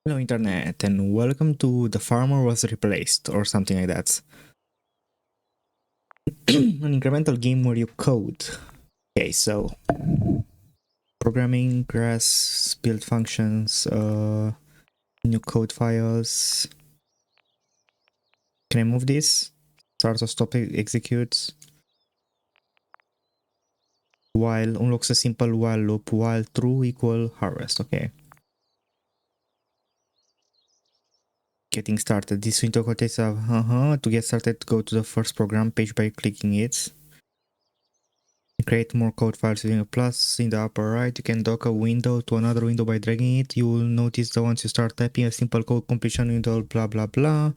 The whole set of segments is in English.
Hello internet and welcome to The Farmer Was Replaced or something like that. An incremental game where you code. Okay, so programming, grass, build functions, new code files. Can I move this? Start or stop executes. While unlocks a simple while loop while true equal harvest. Okay. Getting started. This window contains to get started, go to the first program page by clicking it. Create more code files using a plus in the upper right. You can dock a window to another window by dragging it. You will notice that once you start typing a simple code completion window, blah blah blah.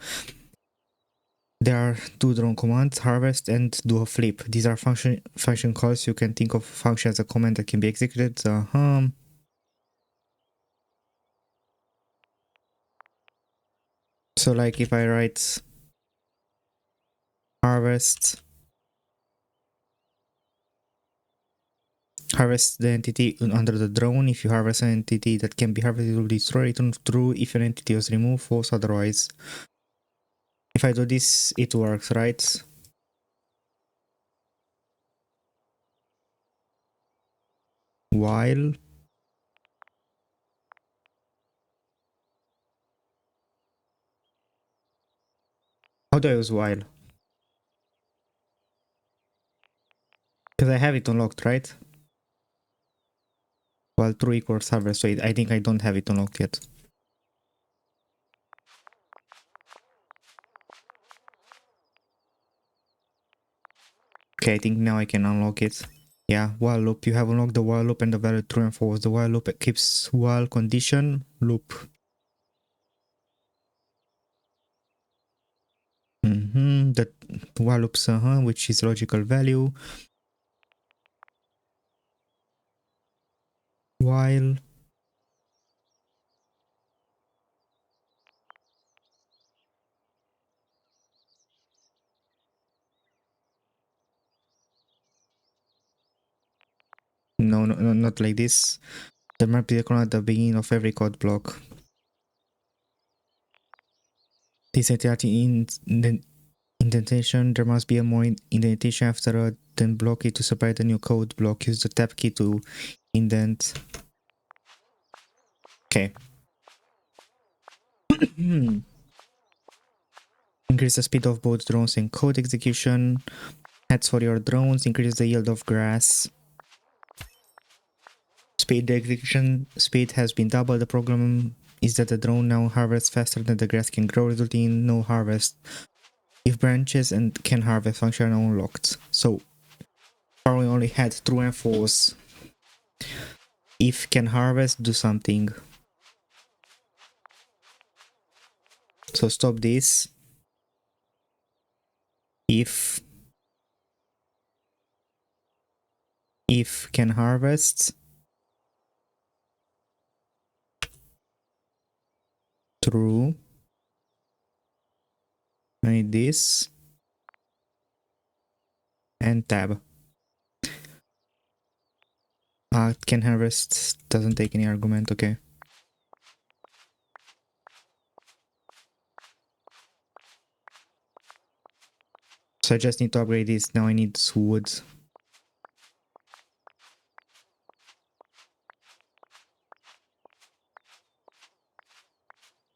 There are two drawn commands, harvest and do a flip. These are function calls. You can think of function as a command that can be executed. So like if I write harvest the entity under the drone. If you harvest an entity that can be harvested, it will destroy. Return true if an entity was removed, false otherwise. If I do this, it works, right? While how do I use while? Because I have it unlocked, right? While true equals harvest. So I think I don't have it unlocked yet. Okay, I think now I can unlock it. Yeah, while loop. You have unlocked the while loop and the value true and false. The while loop keeps while condition loop. The while loops, which is logical value. While no, not like this. There might be a colon at the beginning of every code block. This indentation, there must be a more indentation after a then block key to separate the new code block. Use the tab key to indent. Okay. Increase the speed of both drones and code execution. Hats for your drones. Increase the yield of grass. The execution speed has been doubled. The problem is that the drone now harvests faster than the grass can grow, resulting in no harvest. If branches and can harvest function are unlocked. So far we only had true and false. If can harvest, do something. So stop this. If can harvest, true. I need this and tab. Can harvest doesn't take any argument. Okay. So I just need to upgrade this. Now I need wood.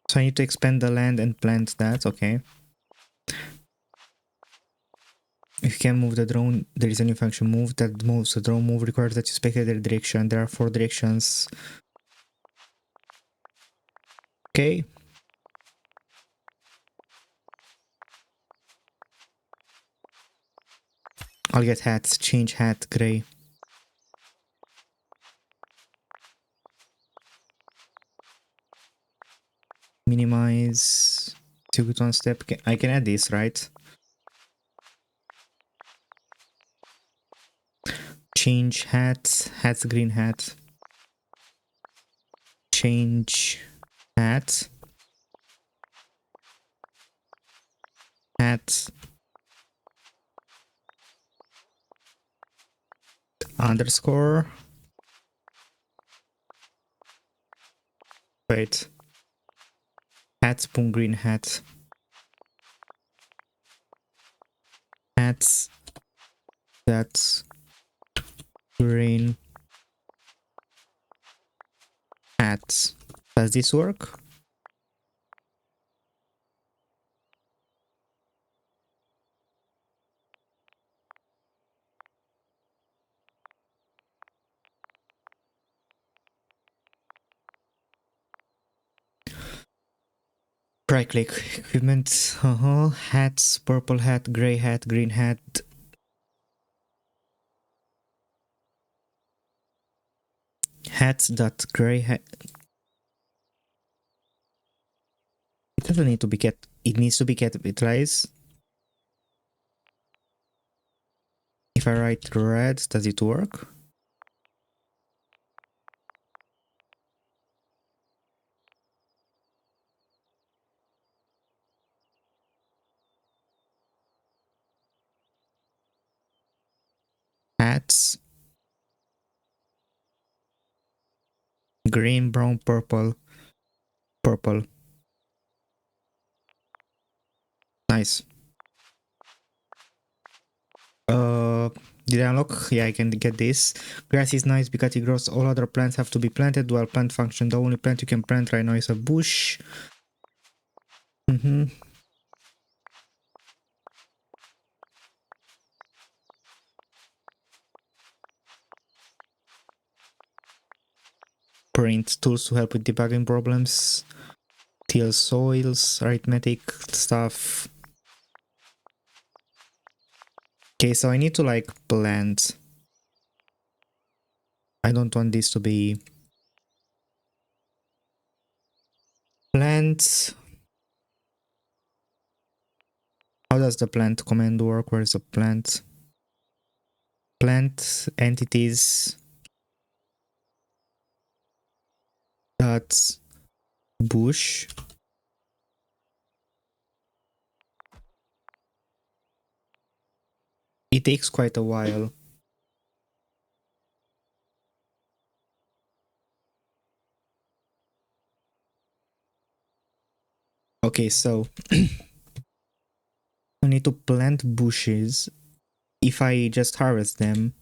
So I need to expand the land and plant that. Okay. If you can move the drone, there is a new function move that moves the drone. Move requires that you spectate the direction. There are 4 directions. Okay. I'll get hats. Change hat, gray. Minimize. Took it one step. I can add this, right? Change hats. Hats, green hat. Change hat. Hat. Underscore. Wait. Hats, boom, green hats. Hats. That's green hats. Does this work? Right click, equipment, hats, purple hat, gray hat, green hat. Hats dot gray hat. It doesn't need to be it needs to be capitalized. If I write red, does it work? Hats, green, brown, purple, purple. Nice. Did I unlock? Yeah, I can get this. Grass is nice because it grows. All other plants have to be planted. Dual plant function. The only plant you can plant right now is a bush. Print tools to help with debugging problems. Till soils, arithmetic stuff. Okay, so I need to like plant. I don't want this to be plants. How does the plant command work? Where's the plant? Plant entities. That's bush. It takes quite a while. Okay, so I need to plant bushes. If I just harvest them,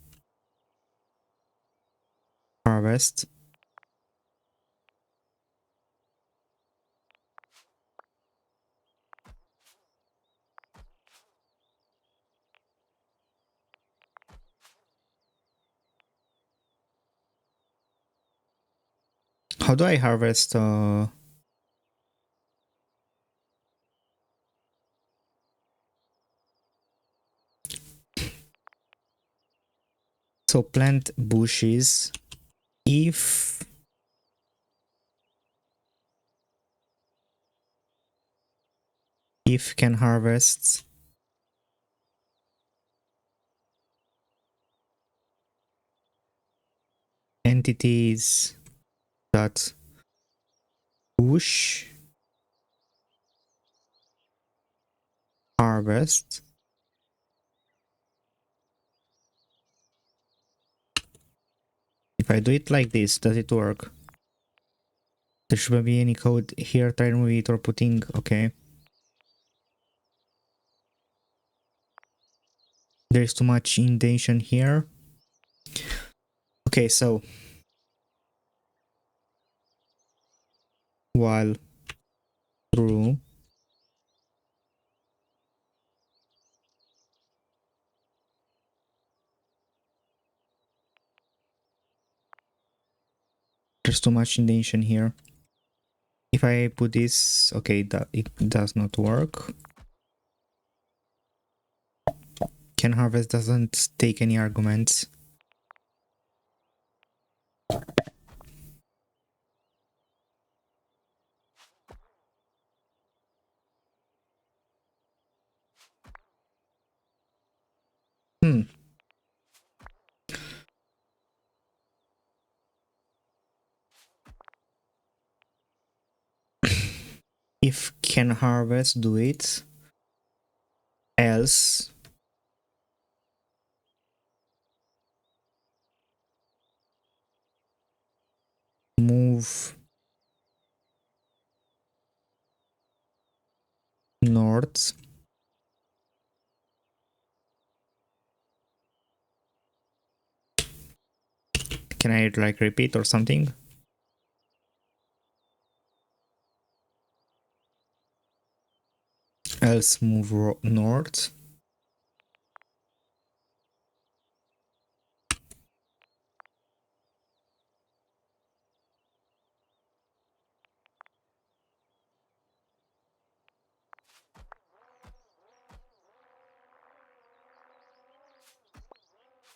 harvest. How do I harvest? So plant bushes. If can harvest entities dot bush harvest. If I do it like this, does it work? There shouldn't be any code here. Try removing it or putting. Okay. There's too much indentation here. Okay, so while true, there's too much indentation here. If I put this, okay, that it does not work. Can harvest doesn't take any arguments. If can harvest, do it. Else move north. Can I like repeat or something? Else move north.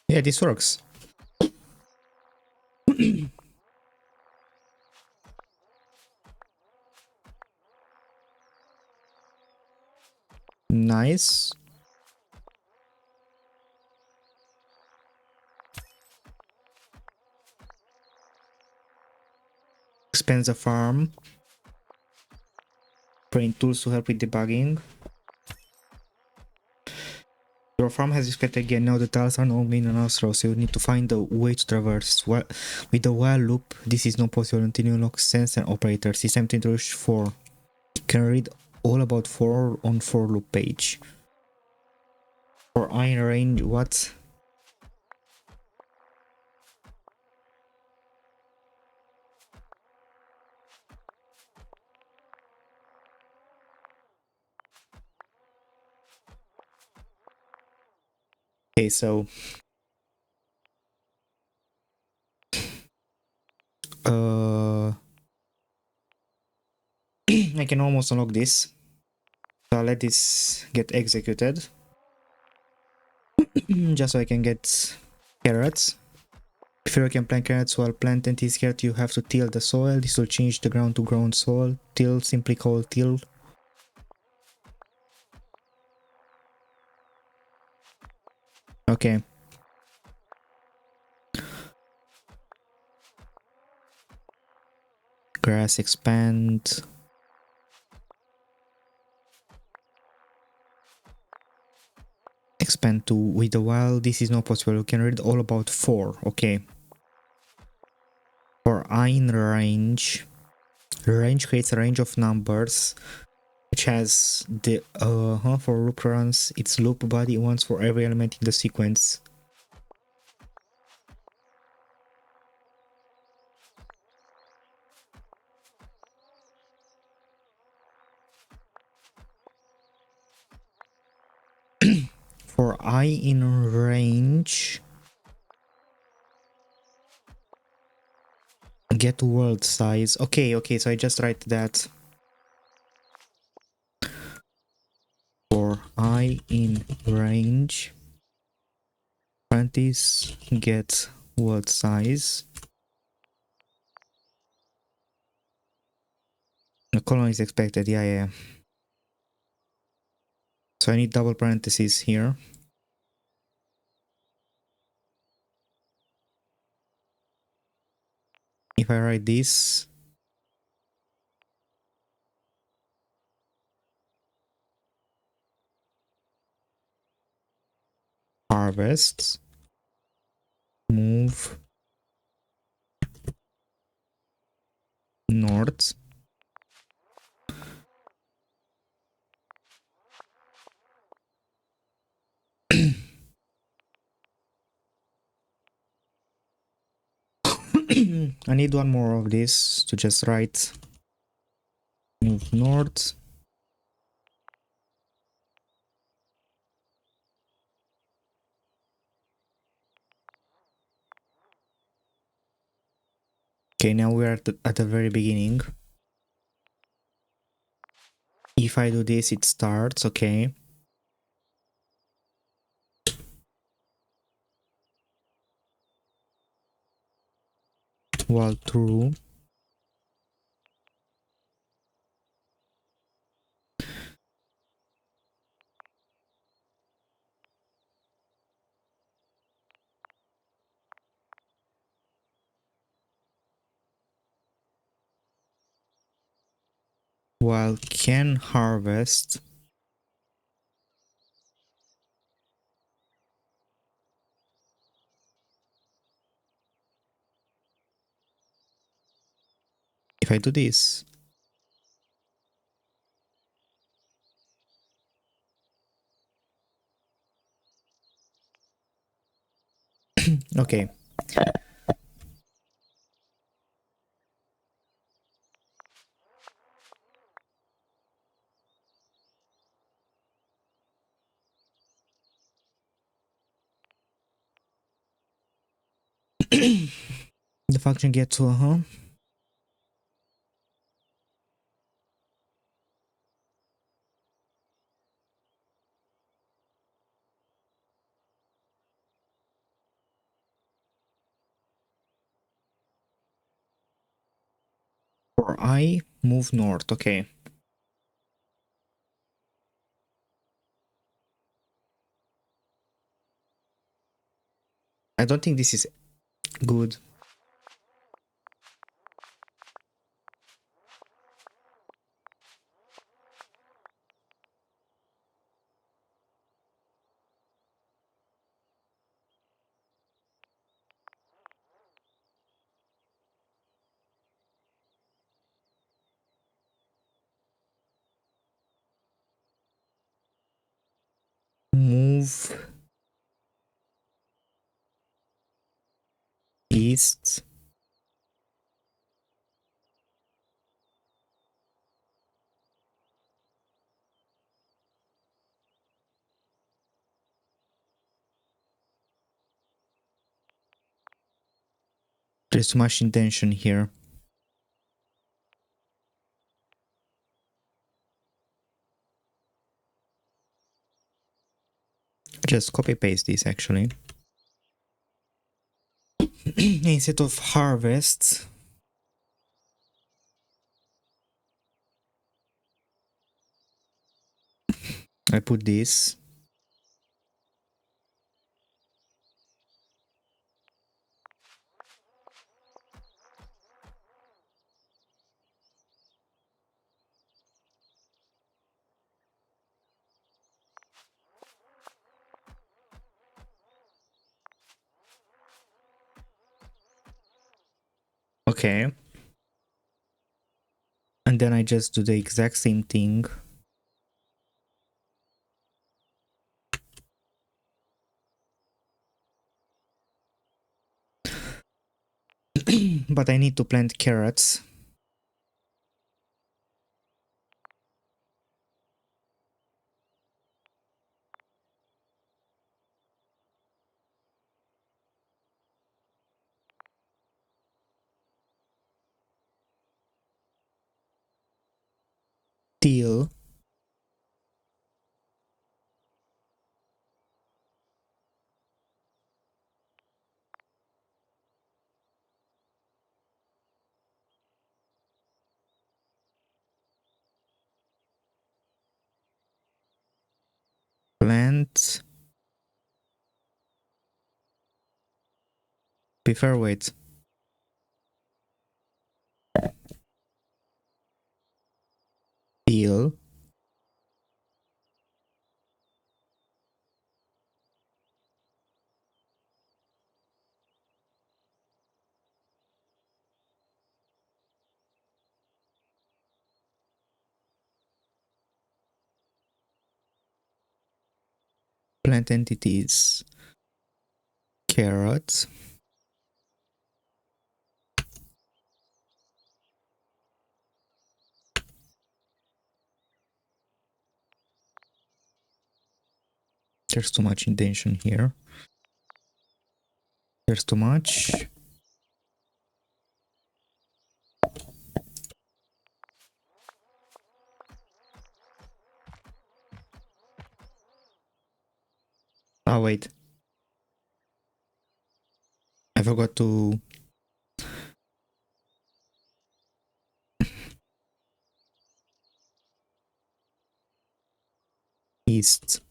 Yeah, this works. Nice. Expands the farm. Print tools to help with debugging. Your farm has expanded again. Now the tiles are no main and outro, so you need to find a way to traverse. With the while loop, this is not possible until you unlock sense and operator. System to introduce 4. You can read all about 4 on 4 loop page. For iron range, what? Okay, so I can almost unlock this. So I'll let this get executed. Just so I can get carrots. Before you can plant carrots while planting these carrots, you have to till the soil. This will change the ground to ground soil. Till, simply called till. Okay. Grass expand. Expand to with the wild. This is not possible. You can read all about 4. Okay. For in range. Range creates a range of numbers which has the for loop runs its loop body once for every element in the sequence. For I in range, get world size. Okay, so I just write that. For I in range, parentheses, get world size. The colon is expected, yeah. So I need double parentheses here. If I write this, harvest, move north, I need one more of this to just write move north. Okay, now we're at the very beginning. If I do this, it starts, okay. While true. While can harvest. If I do this. Okay. The function gets to for I move north. Okay. I don't think this is good. Move east. There's too much intention here. Just copy paste this actually. Instead of harvest, I put this. Okay. And then I just do the exact same thing. But I need to plant carrots. Till plant. Prefer wait. Till plant entities. Carrots. There's too much intention here. There's too much. Oh wait. I forgot to east.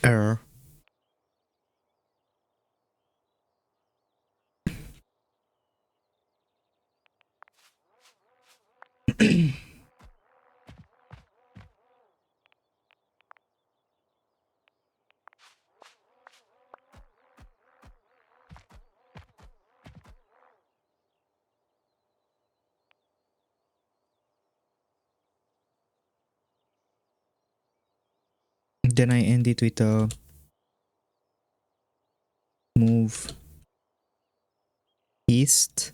Error. Then I end it with a move east.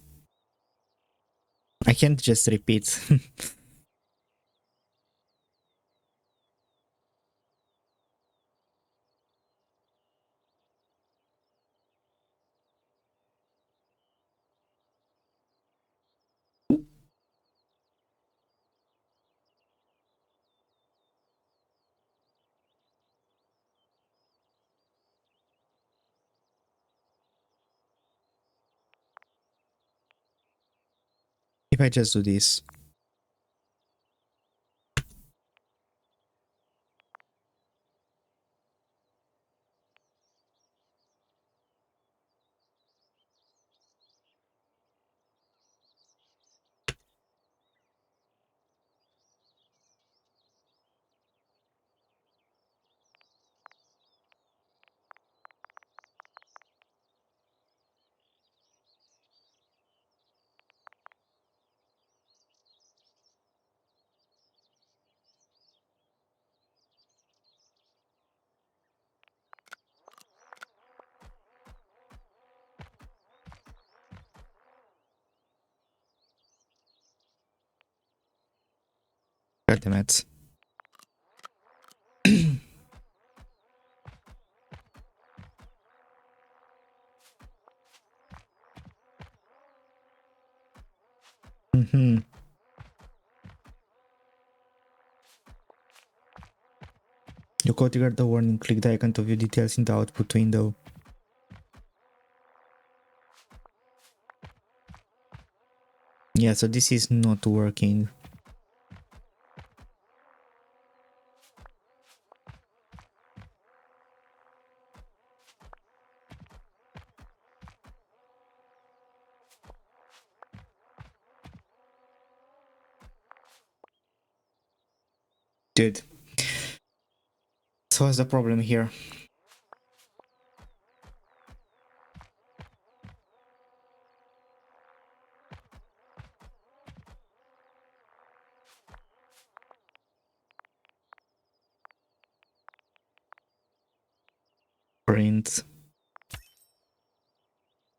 I can't just repeat. If I just do this. God damn it. You could trigger the warning, click the icon to view details in the output window. Yeah, so this is not working. Dude. So what's the problem here? Print.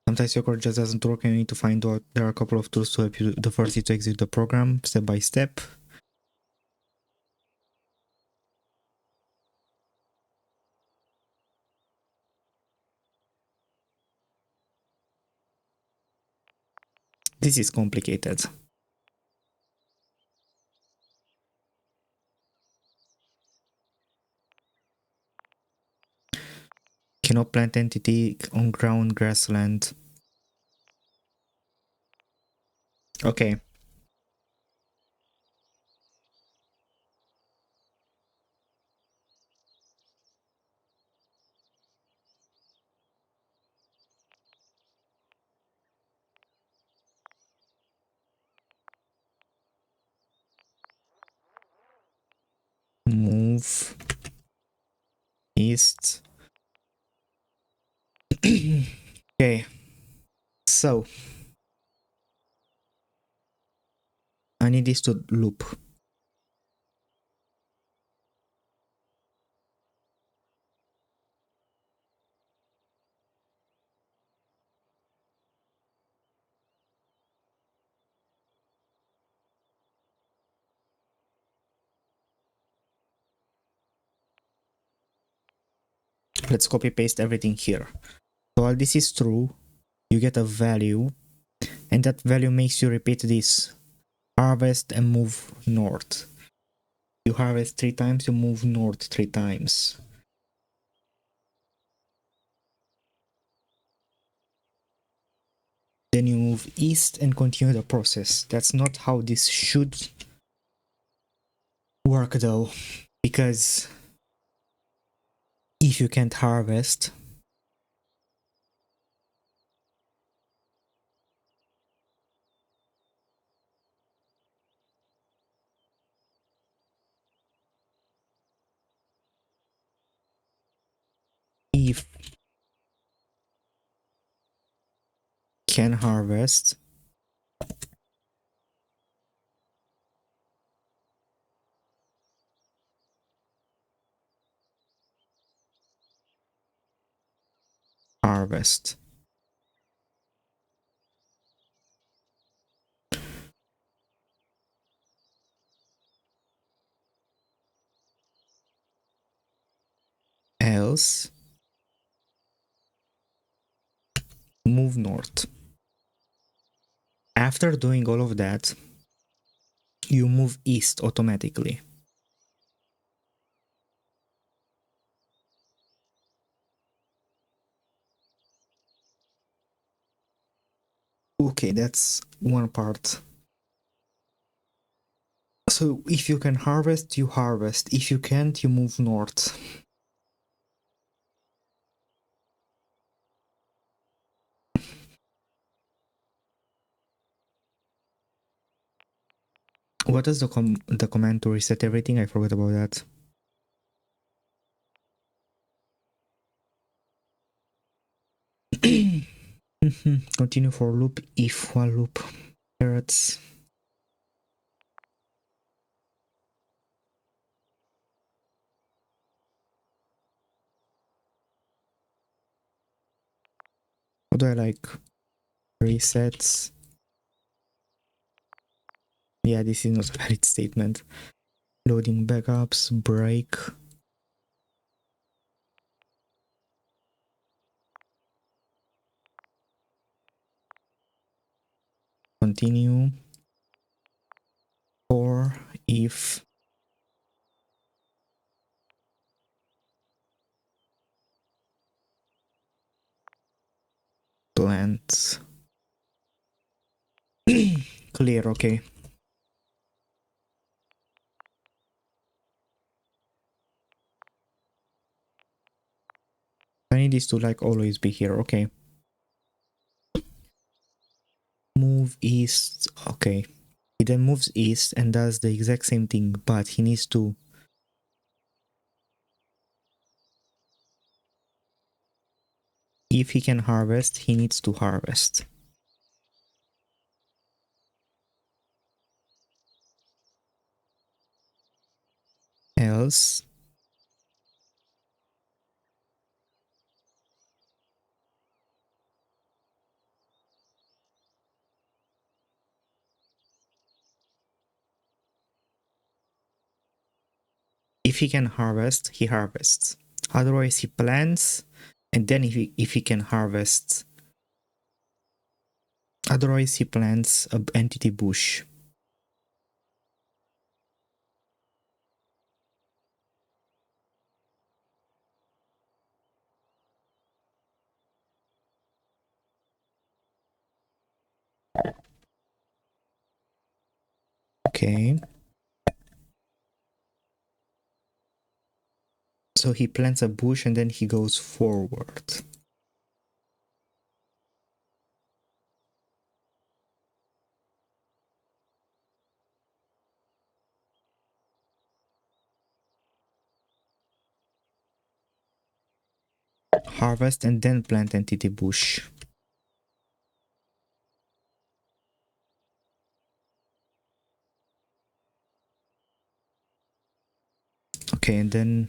Sometimes your code just doesn't work and you need to find out. There are a couple of tools to help you. The first is to execute the program step by step. This is complicated. Cannot plant entity on ground grassland. Okay. Move east. Okay. So I need this to loop. Let's copy paste everything here. So while this is true, you get a value, and that value makes you repeat this. Harvest and move north. You harvest 3 times, you move north 3 times. Then you move east and continue the process. That's not how this should work though, because if you can't harvest, if can harvest, harvest. Else, move north. After doing all of that, you move east automatically. Okay, that's one part. So if you can harvest, you harvest. If you can't, you move north. What is the command to reset everything? I forgot about that. Continue for loop if while loop. Carrots. What do I like? Resets. Yeah, this is not a valid statement. Loading backups, break. Continue. For if plants. Clear, okay. I need this to like always be here, okay. Move east, okay. He then moves east and does the exact same thing, but he needs to if he can harvest, he needs to harvest. Else if he can harvest, he harvests. Otherwise he plants and then if he can harvest. Otherwise he plants an entity bush. Okay. So he plants a bush and then he goes forward. Harvest and then plant entity bush. Okay, and then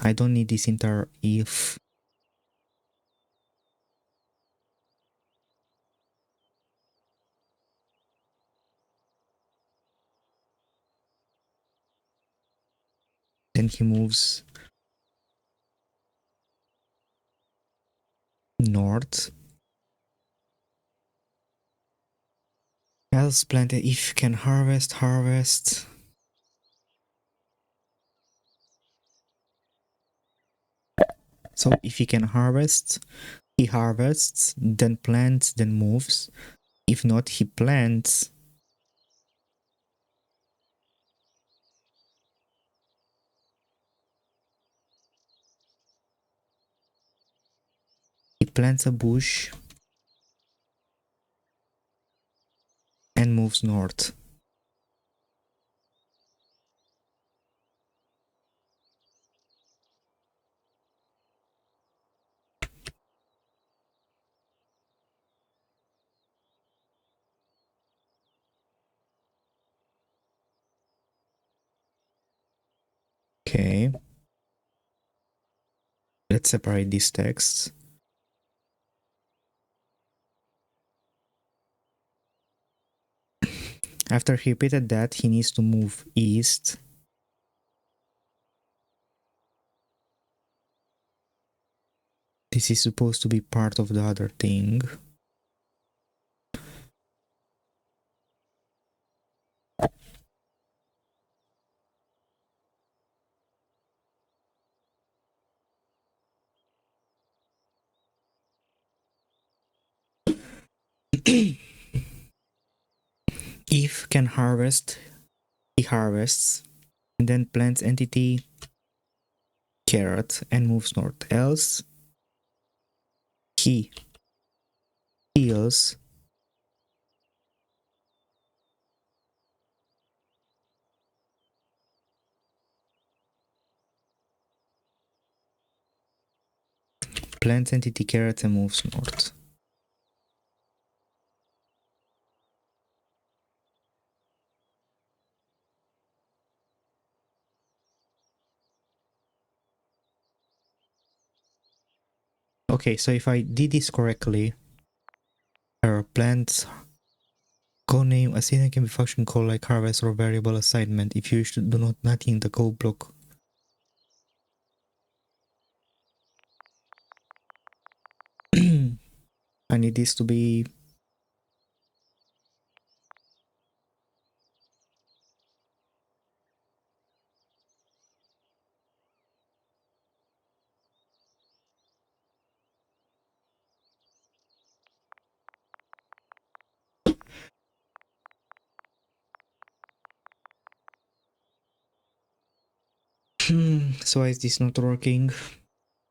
I don't need this entire if. Then he moves north. Else plant if can harvest. So if he can harvest, he harvests, then plants, then moves. If not, he plants. He plants a bush and moves north. Okay. Let's separate these texts. After he repeated that, he needs to move east. This is supposed to be part of the other thing. If can harvest, he harvests, and then plants entity carrot and moves north. Else, he heals plants entity carrot and moves north. Okay, so if I did this correctly, our plants code name assignment can be function called like harvest or variable assignment if you should do not nothing in the code block. I need this to be so why is this not working?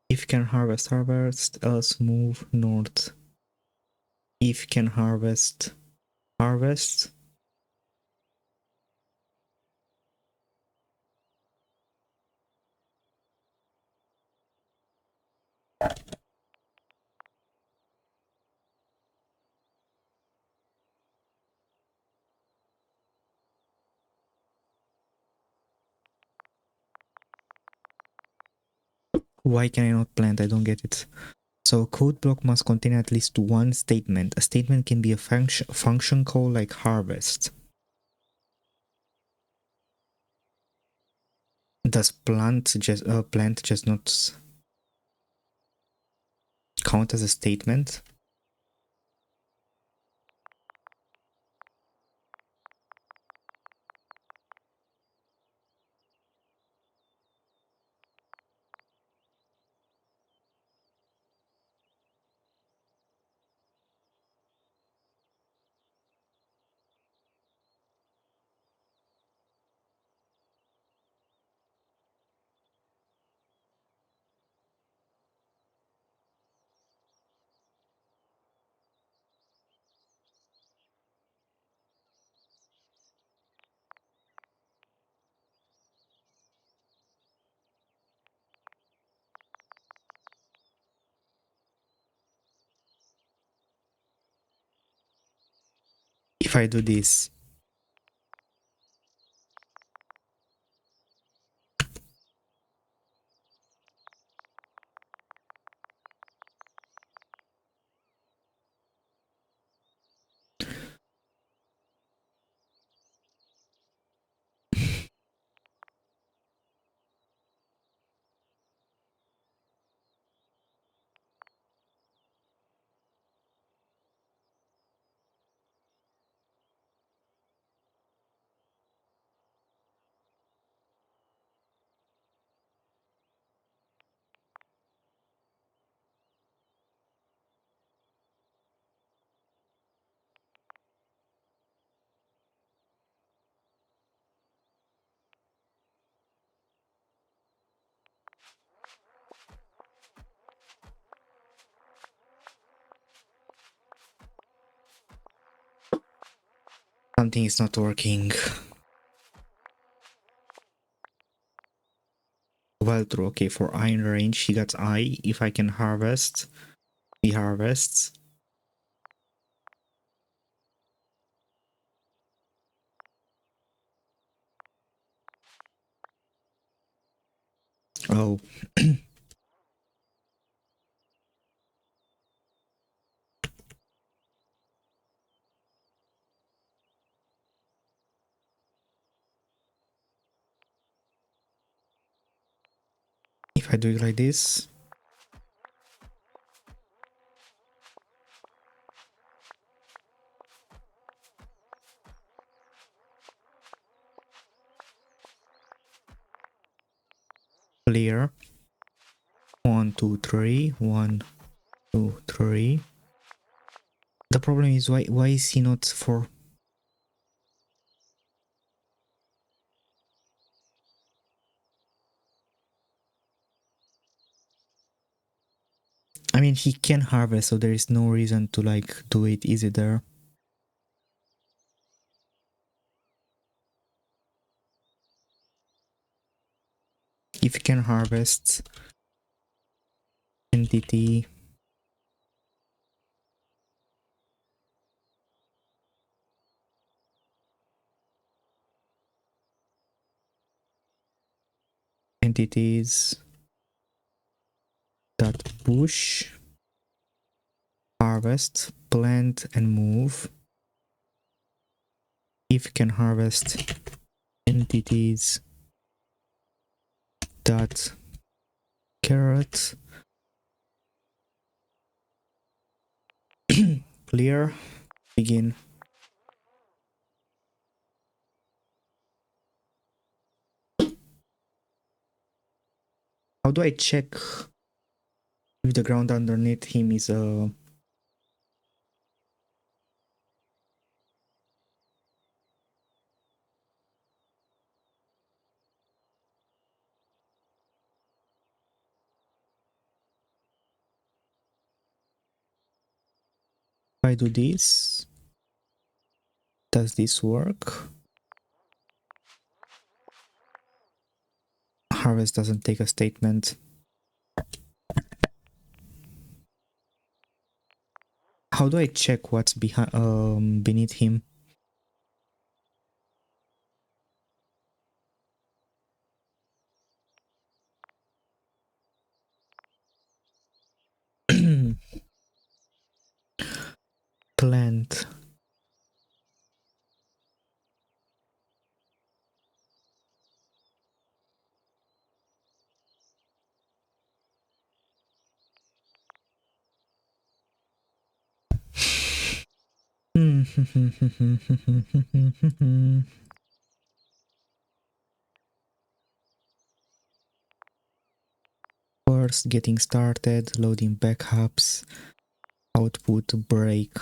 If can harvest, harvest, else move north. If can harvest, harvest. Why can I not plant? I don't get it. So code block must contain at least one statement. A statement can be a function call like harvest. Does plant just not count as a statement? If I do this, something is not working. Well, true. Okay, for I in range, he got I. If I can harvest, he harvests. Oh. If I do it like this, clear, 1, 2, 3, 1, 2, 3. The problem is why is he not for? I mean, he can harvest, so there is no reason to like do it easy there. If he can harvest entity, entities dot push, harvest, plant and move. If you can harvest entities dot carrot, clear, begin. How do I check if the ground underneath him is if I do this, does this work? Harvest doesn't take a statement. How do I check what's behind beneath him? Plant. First, getting started, loading backups, output break.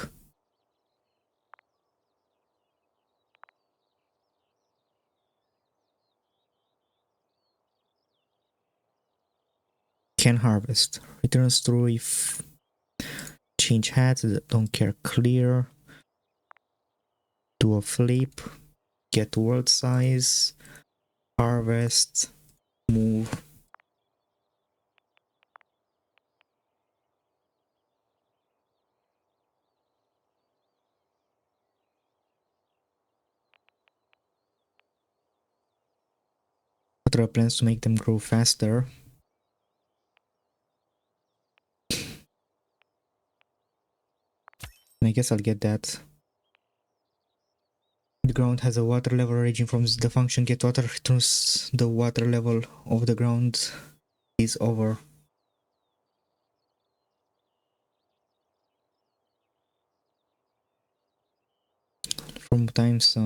Can harvest. Returns true if change heads, don't care, clear. Do a flip, get world size, harvest, move. What are plans to make them grow faster? I guess I'll get that. The ground has a water level ranging from the function get water returns the water level of the ground is over. From times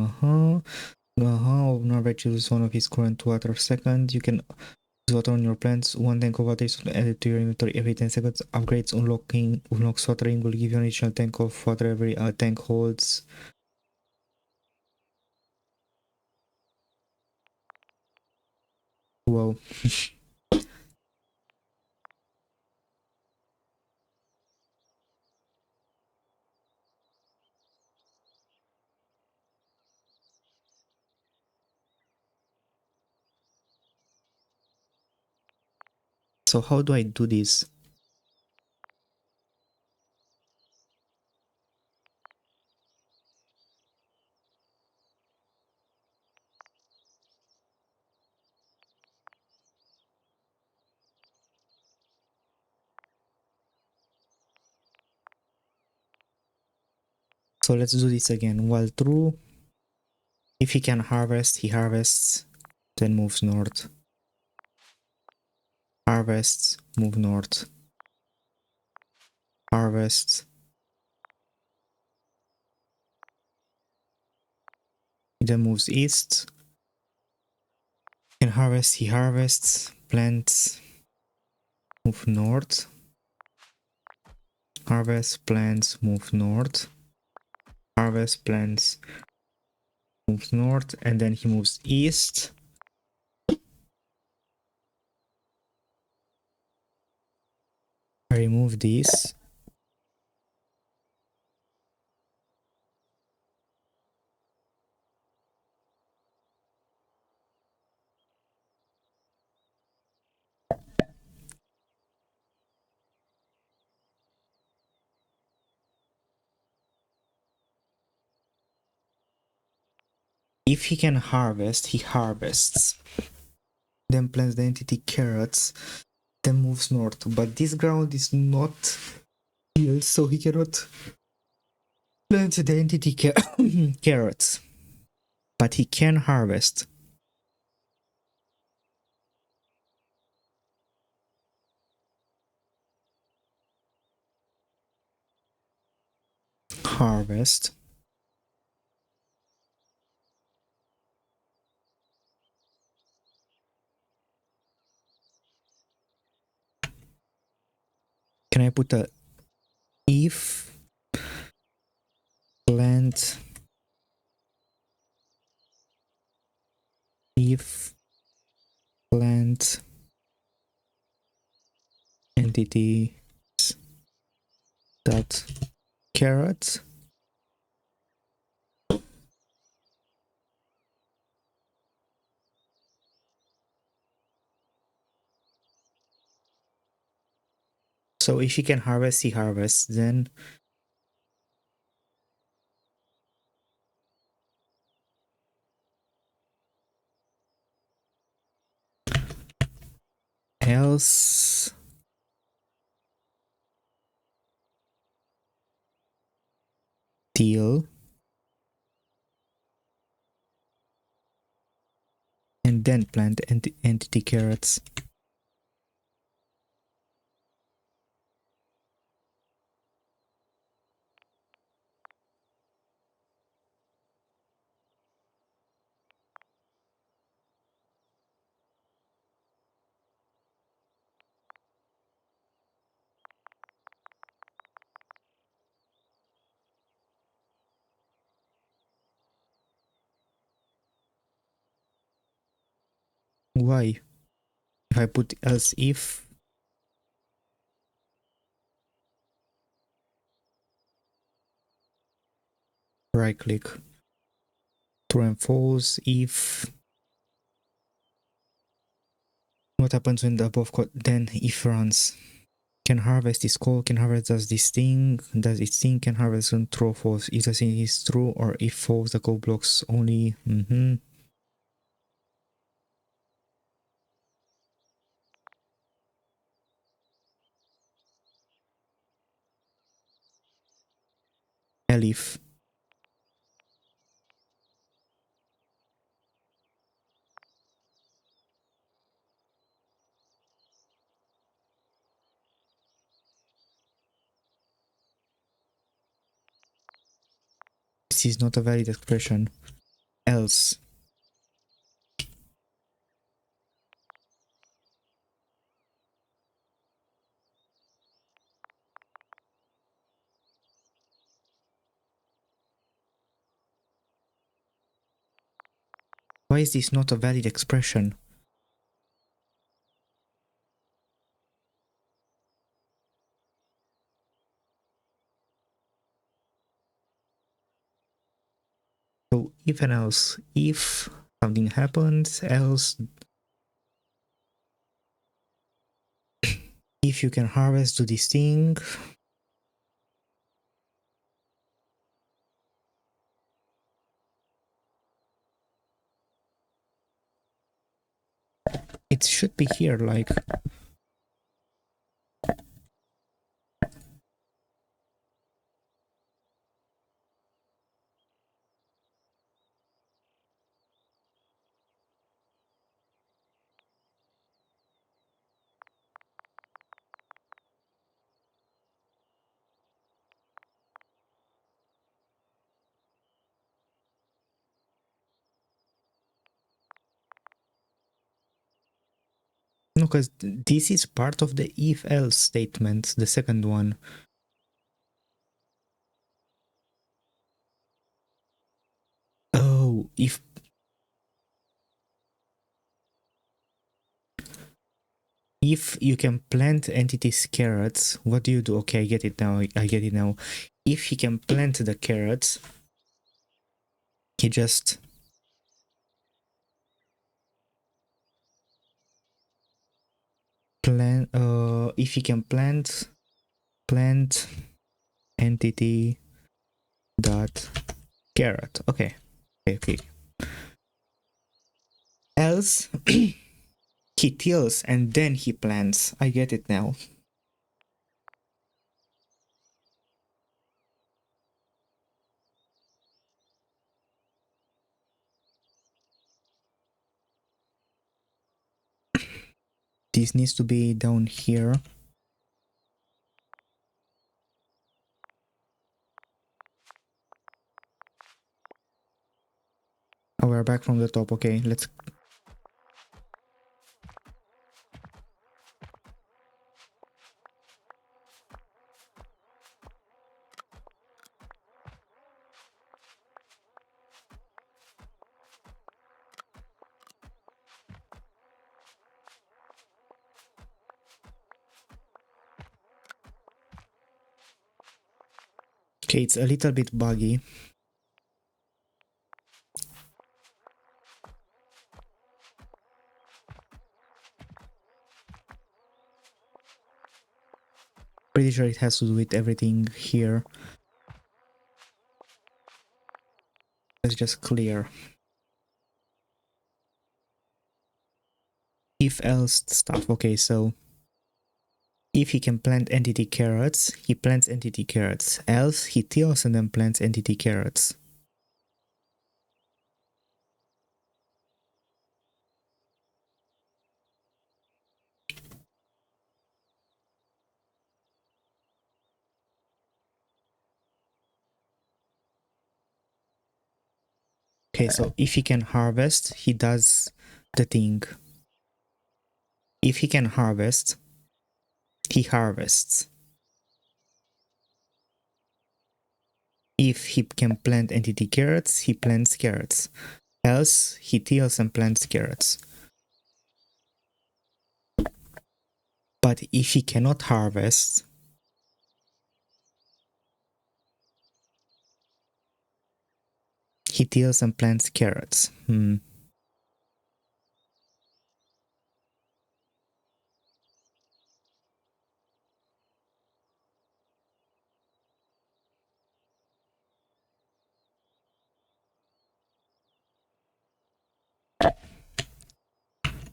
Norveg uses one of his current water second. You can use water on your plants. One tank of water is added to your inventory every 10 seconds. Upgrades unlocks watering will give you an additional tank of water every tank holds. Wow. So how do I do this? So let's do this again. While true, if he can harvest, he harvests, then moves north. harvests, move north, harvests, he then moves east, can harvest, he harvests, plants, move north, harvest, plants, move north, harvest, plants, moves north, and then he moves east. I remove these. If he can harvest, he harvests. Then plants the entity carrots, then moves north. But this ground is not healed, so he cannot plant the entity carrots. But he can harvest. Harvest. Can I put a if plant entity dot carrot? So if he can harvest, he harvests. Then else deal, and then plant entity carrots. Why? If I put else if, right click, true and false, if, what happens when the above code, then if runs, can harvest is call, can harvest does this thing, does its thing, can harvest on true or false, if the thing is true, or if false, the code blocks only, elif. This is not a valid expression. Else. Why is this not a valid expression? So if and else, if something happens, else, if you can harvest, do this thing. It should be here, like, No, because this is part of the if-else statement, the second one. Oh, if you can plant entities carrots, what do you do? Okay, I get it now. I get it now. If he can plant the carrots, he just plant. If he can plant entity dot carrot. Okay. Else he tills and then he plants. I get it now. This needs to be down here. Oh, we're back from the top. Okay, let's. Okay, it's a little bit buggy. Pretty sure it has to do with everything here. Let's just clear. If else stuff. Okay, so if he can plant entity carrots, he plants entity carrots. Else he tills and then plants entity carrots. Okay, so if he can harvest, he does the thing. If he can harvest, he harvests. If he can plant entity carrots, he plants carrots. Else, he tills and plants carrots. But if he cannot harvest, he tills and plants carrots.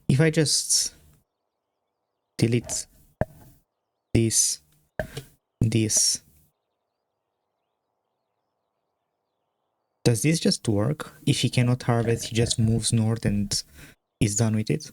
If I just delete this, does this just work? If he cannot harvest, he just moves north and is done with it?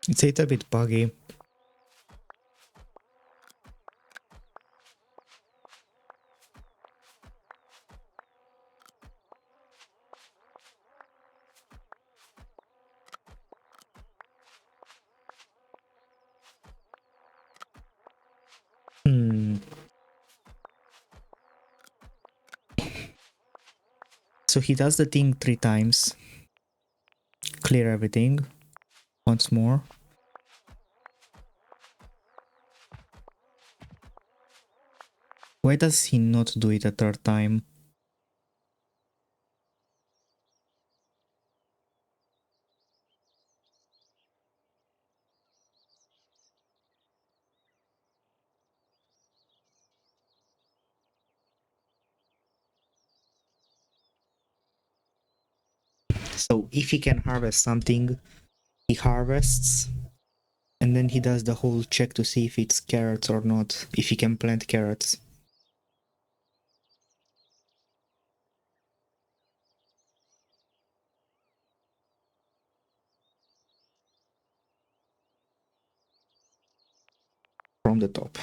It's a little bit buggy. So he does the thing 3 times. Clear everything. Once more. Why does he not do it a 3rd time? So if he can harvest something, he harvests, and then he does the whole check to see if it's carrots or not, if he can plant carrots. from the top.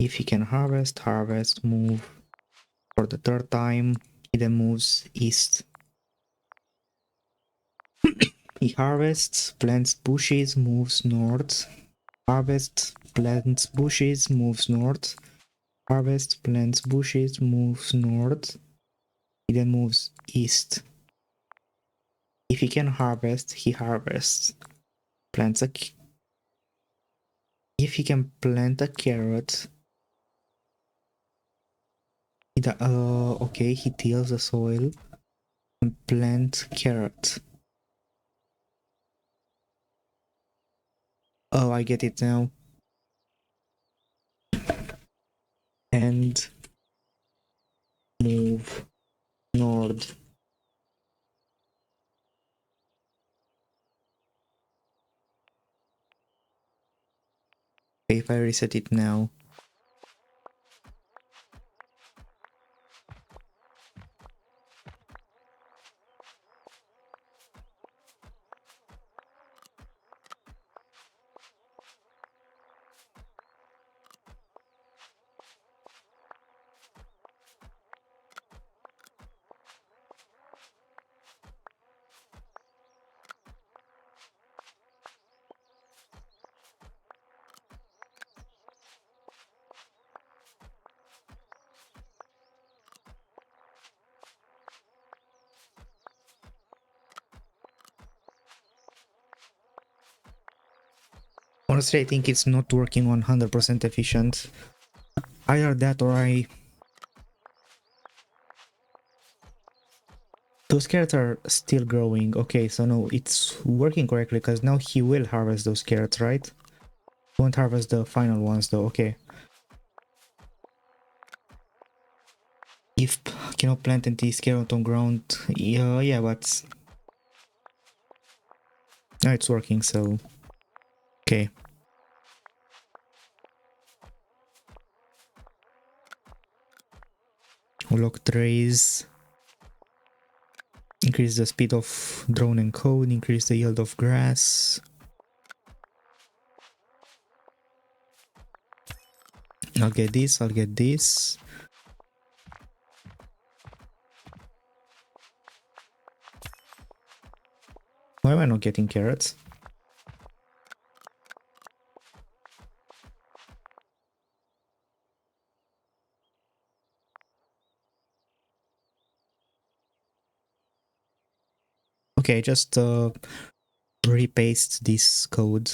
If he can harvest, move for the third time. He then moves east. He harvests, plants bushes, moves north. Harvests, plants bushes, moves north. Harvests, plants bushes, moves north. He then moves east. If he can harvest, he harvests. Plants a. If he can plant a carrot, okay, he tills the soil and plant carrot. Oh, I get it now. And move north. Okay, if I reset it now. Honestly, I think it's not working 100% efficient. Either that or those carrots are still growing. Okay, so no, it's working correctly because now he will harvest those carrots, right? Won't harvest the final ones though, okay. If cannot plant these carrots on ground, yeah, but now it's working, so okay. Lock trays. Increase the speed of drone encode, increase the yield of grass. I'll get this, I'll get this. Why am I not getting carrots? Okay, just repaste this code.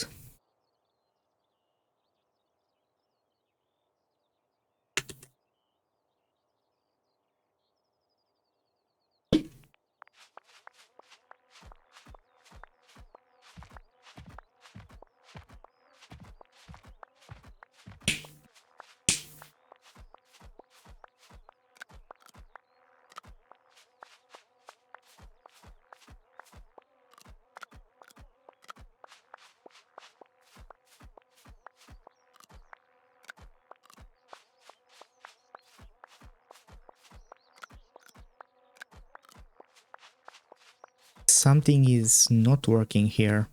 Something is not working here.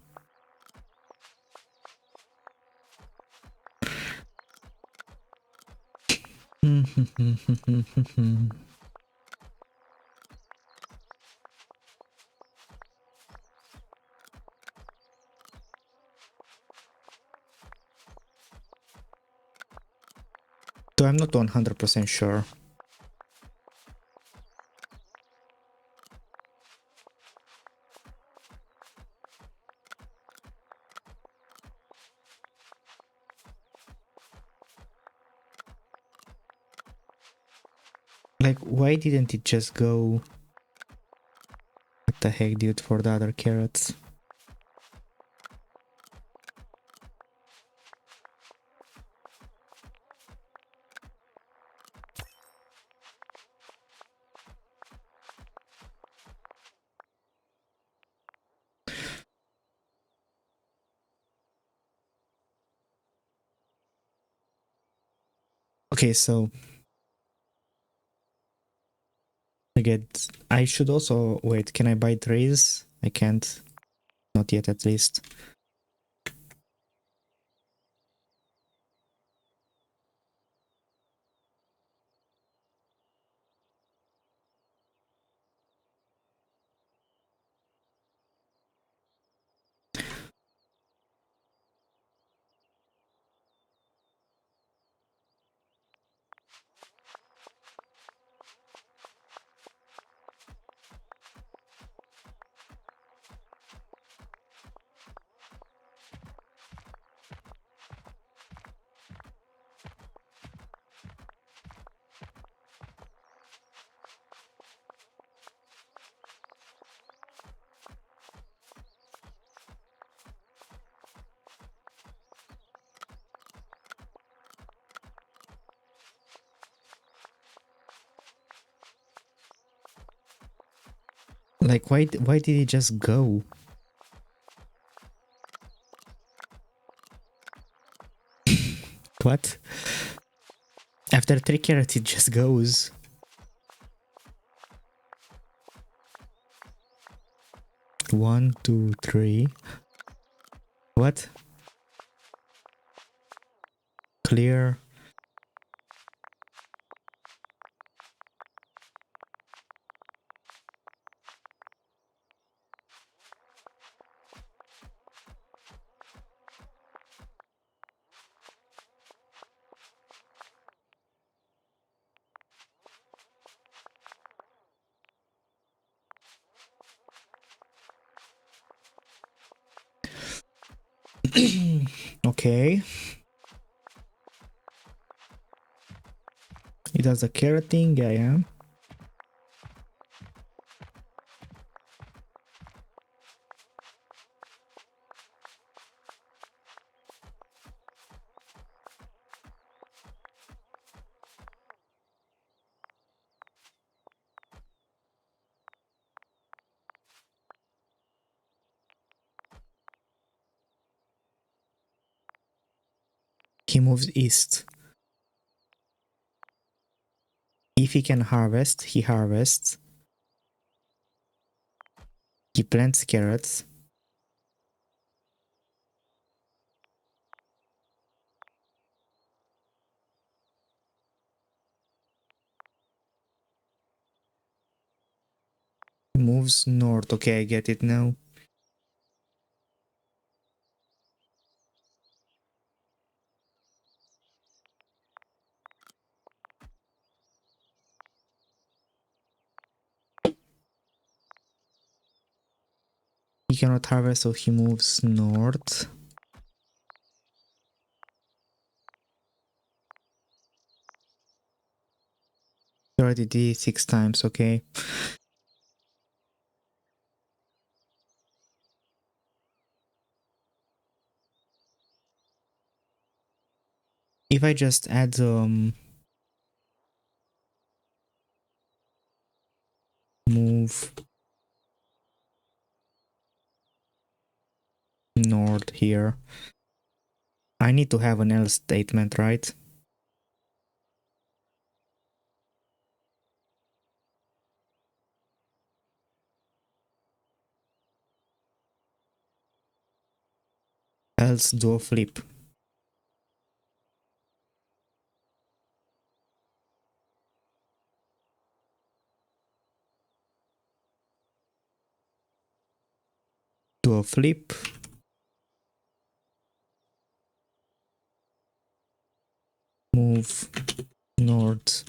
So I'm not 100% sure. Like, why didn't it just go? What the heck, dude, for the other carrots? Okay, so I should also wait. Can I buy trays? I can't, not yet at least. Like, why did he just go? What? After 3 carrots, it just goes. One, two, three. What? Clear. Okay. He does a carrot thing, yeah. He moves east. If he can harvest, he harvests. He plants carrots. Moves north. Okay, I get it now. He cannot harvest, so he moves north. He already did it 6 times, okay. If I just add move north here, I need to have an else statement, right? Else do a flip. Do a flip. Move north.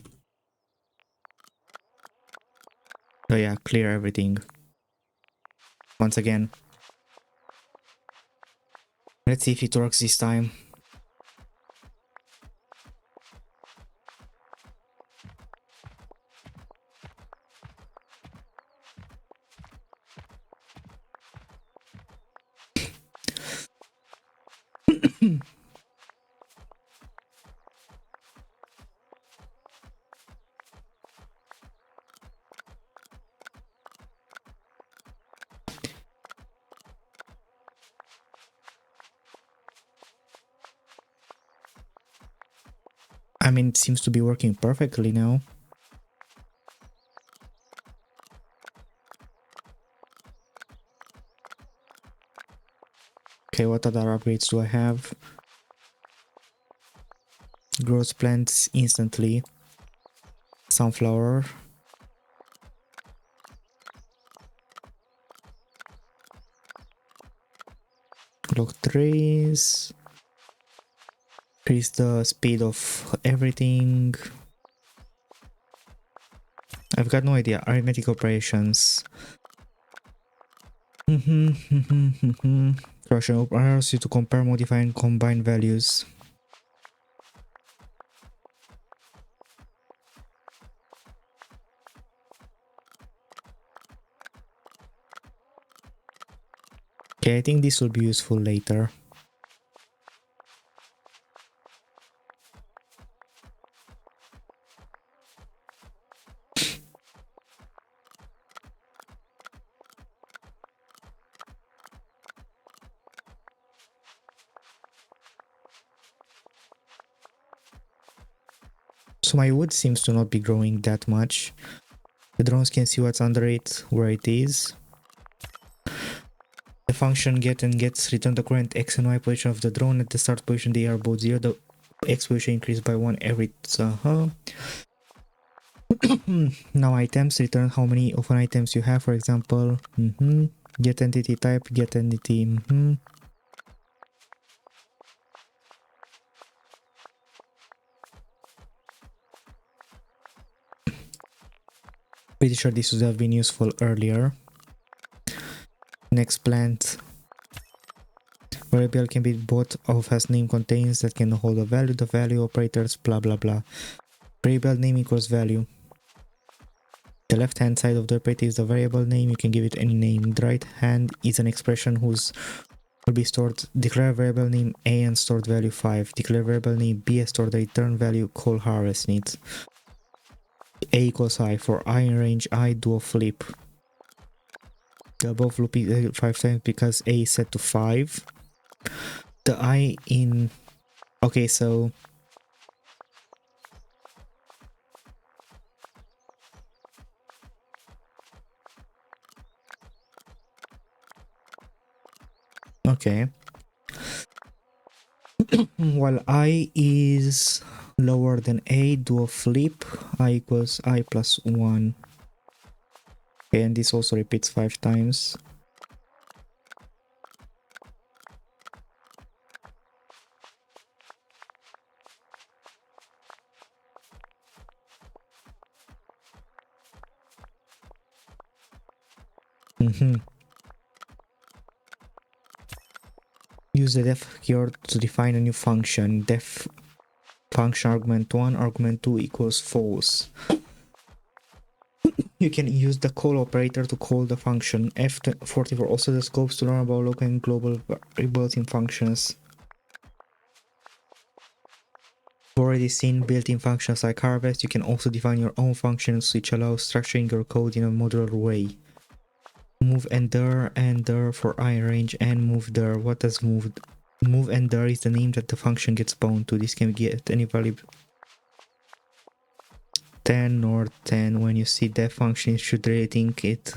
Oh yeah, clear everything. Once again. Let's see if it works this time. I mean, it seems to be working perfectly now. Okay, what other upgrades do I have? Grows plants instantly. Sunflower. Block trees. Increase the speed of everything. I've got no idea. Arithmetic operations. Russian allows you to compare, modify, and combine values. Okay, I think this will be useful later. So my wood seems to not be growing that much. The drones can see what's under it, where it is. The function get and gets return the current x and y position of the drone. At the start position they are both 0. The x position increased by 1 every Now items, return how many of an items you have, for example. Get entity type, get entity. Pretty sure this would have been useful earlier. Next plant. Variable can be bought of as name contains that can hold a value, the value operators, blah blah blah. Variable name equals value. The left hand side of the operator is the variable name, you can give it any name. The right hand is an expression whose will be stored. Declare variable name A and stored value 5. Declare variable name B and stored return value, call harvest needs. A equals I. For I in range I, do a flip. The above loop is 5 times because A is set to 5. The I in... Okay, so... Okay. While I is lower than A, do a flip. I equals I plus 1. Okay, and this also repeats 5 times. Use the def keyword to define a new function. Def function argument 1, argument 2 equals false. You can use the call operator to call the function. F44 also the scopes to learn about local and global variables in functions. We've already seen built-in functions like harvest. You can also define your own functions which allow structuring your code in a modular way. Move and there for I range and move there. What does move? Move and there is the name that the function gets bound to. This can get any value 10 or 10. When you see that function, you should really think it.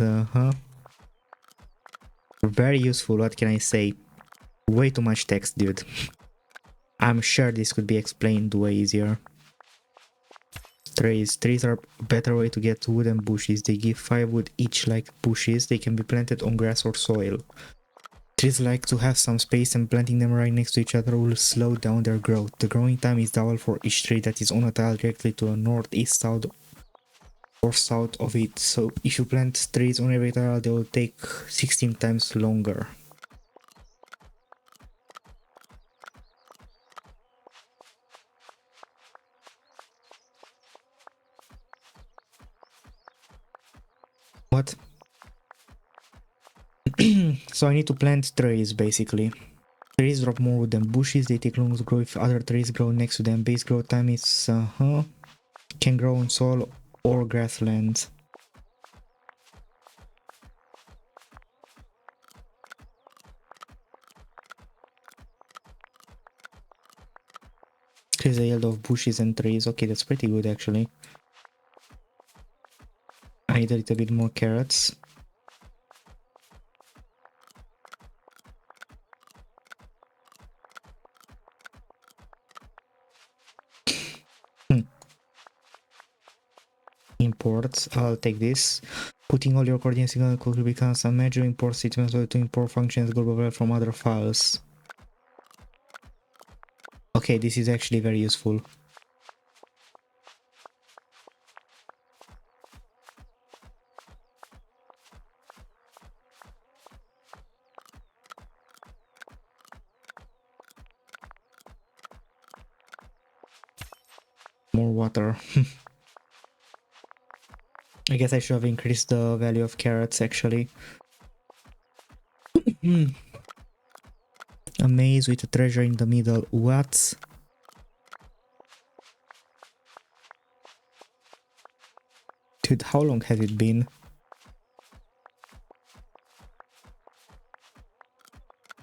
Very useful, what can I say? Way too much text, dude. I'm sure this could be explained way easier. Trees. Trees are a better way to get wood and bushes. They give 5 wood each like bushes. They can be planted on grass or soil. Trees like to have some space and planting them right next to each other will slow down their growth. The growing time is double for each tree that is on a tile directly to the north, east, south or south of it. So if you plant trees on every tile, they will take 16 times longer. What? So I need to plant trees basically. Trees drop more wood than bushes, they take longer to grow if other trees grow next to them. Base growth time is can grow on soil or grasslands. Increase the yield of bushes and trees. Okay, that's pretty good actually. I need a little bit more carrots. Imports, I'll take this. Putting all your coordinates in quickly becomes a major import statement to import functions global from other files. Okay, this is actually very useful. More water. I guess I should have increased the value of carrots actually. A maze with a treasure in the middle. What? Dude, how long has it been?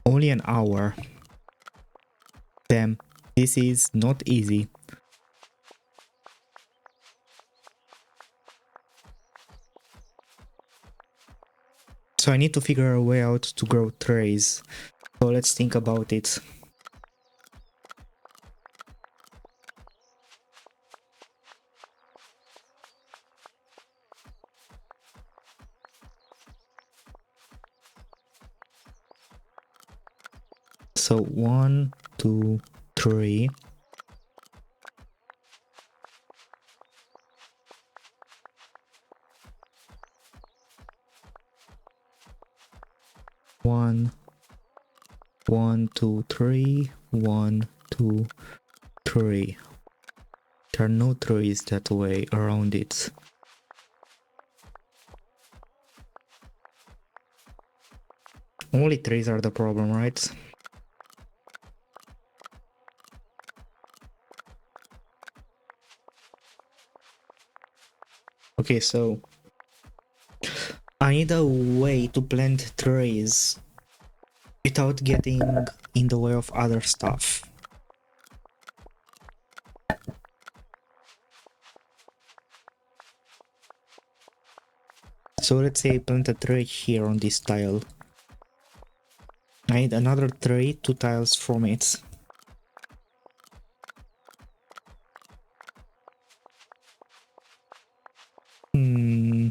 Only an hour. Damn, this is not easy. So I need to figure a way out to grow trees. So let's think about it. So 1, 2, 3. One, 2, 3. 1, 2, 3. There are no trees that way around it. Only trees are the problem, right? Okay, so I need a way to plant trees without getting in the way of other stuff. So let's say I plant a tree here on this tile. I need another tree 2 tiles from it. Hmm.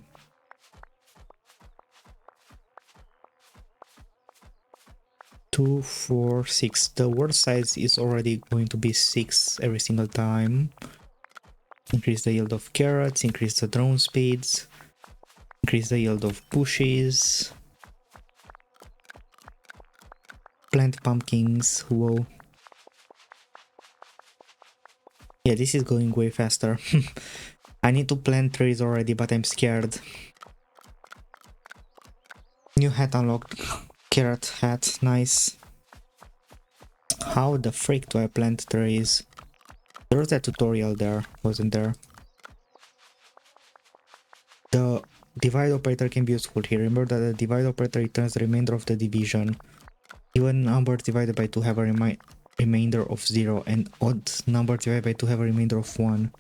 Two, 4, 6. The word size is already going to be 6 every single time. Increase the yield of carrots, increase the drone speeds, increase the yield of bushes. Plant pumpkins, whoa. Yeah, this is going way faster. I need to plant trees already, but I'm scared. New hat unlocked. Carrot hat, nice. How the freak do I plant trees? There was a tutorial there, wasn't there? The divide operator can be useful here. Remember that the divide operator returns the remainder of the division. Even numbers divided by 2 have a remainder of 0, and odd numbers divided by 2 have a remainder of 1.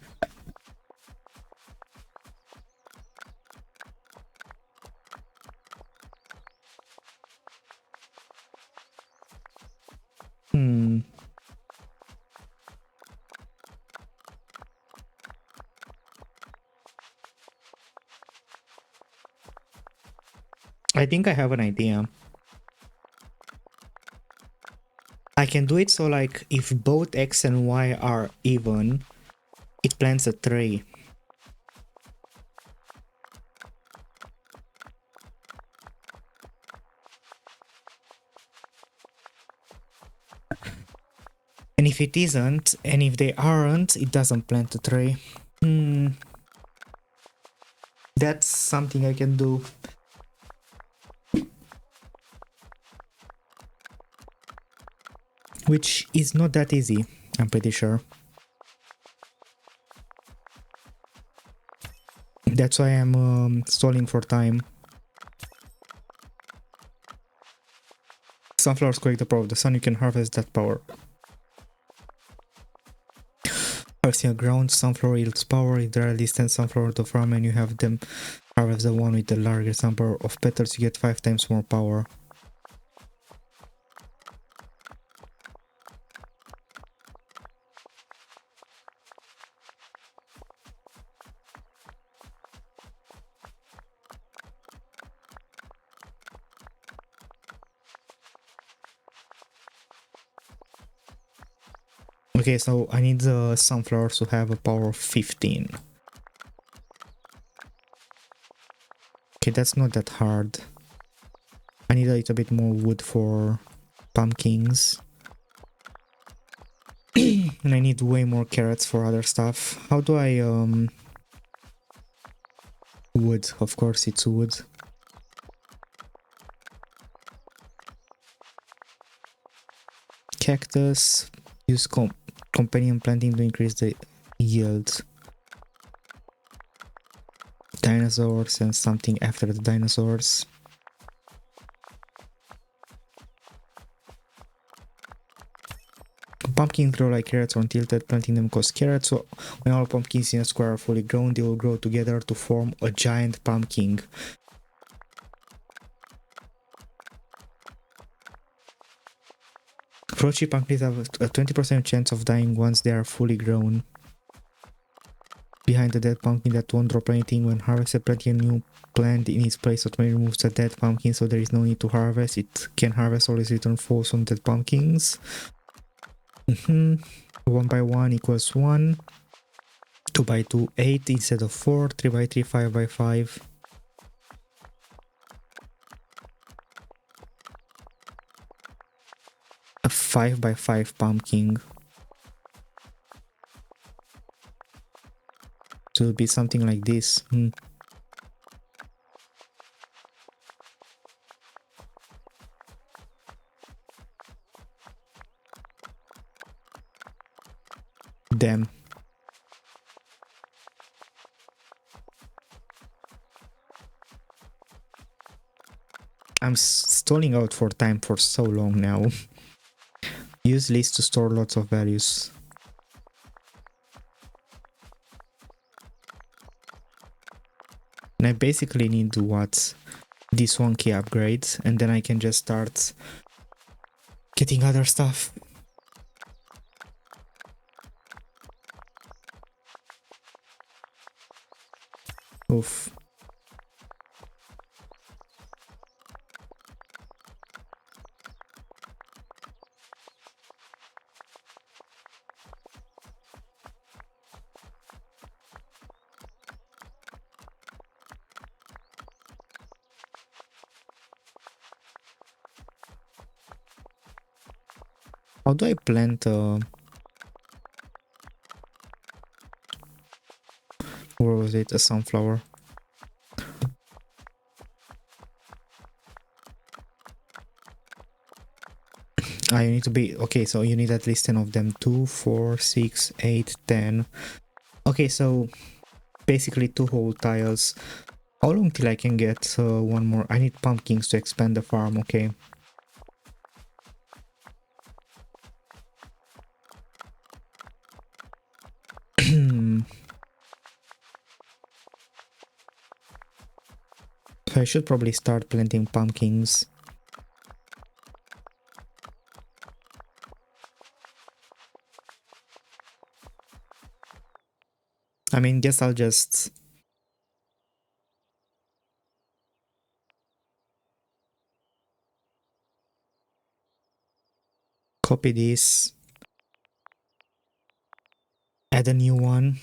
I think I have an idea. I can do it so like if both x and y are even, it plants a tree. And if it isn't, and if they aren't, it doesn't plant a tree. That's something I can do. Which is not that easy, I'm pretty sure. That's why I'm stalling for time. Sunflowers collect the power of the sun, you can harvest that power. Harvesting a ground sunflower yields power. If there are at least 10 sunflowers to farm and you have them harvest the one with the largest number of petals, you get 5 times more power. Okay, so I need the sunflowers to have a power of 15. Okay, that's not that hard. I need a little bit more wood for pumpkins. And I need way more carrots for other stuff. How do I wood, of course it's wood. Cactus, use companion planting to increase the yield. Dinosaurs and something after the dinosaurs. Pumpkins grow like carrots when tilted, planting them causes carrots, so when all pumpkins in a square are fully grown, they will grow together to form a giant pumpkin. Crunchy pumpkins have a 20% chance of dying once they are fully grown. Behind the dead pumpkin that won't drop anything when harvested, planting a new plant in its place automatically removes the dead pumpkin, so there is no need to harvest. It can harvest always return false on dead pumpkins. 1 by 1 equals 1. 2 by 2, 8 instead of 4. 3 by 3, 5 by 5. A 5 by 5 pumpkin. So it'll be something like this. Damn. I'm stalling out for time for so long now. Use list to store lots of values. And I basically need what? This one key upgrades, and then I can just start getting other stuff. Oof. How do I plant or was it a sunflower? You need to be okay, so you need at least 10 of them. 2, 4, 6, 8, 10. Okay, so basically 2 whole tiles. How long till I can get one more? I need pumpkins to expand the farm, okay. So I should probably start planting pumpkins. I mean, guess I'll just copy this, add a new one,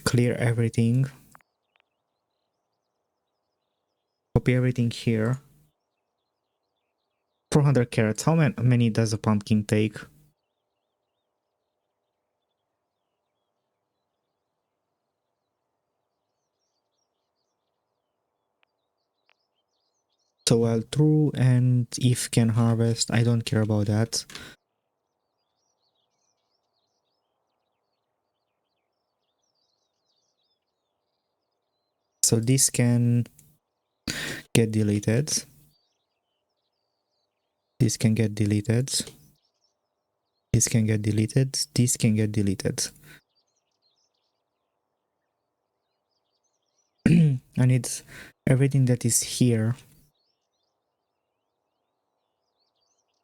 clear everything, copy everything here. 400 carrots. How many does a pumpkin take? So while true and if can harvest, I don't care about that. So this can get deleted. This can get deleted. This can get deleted. This can get deleted. I need everything that is here.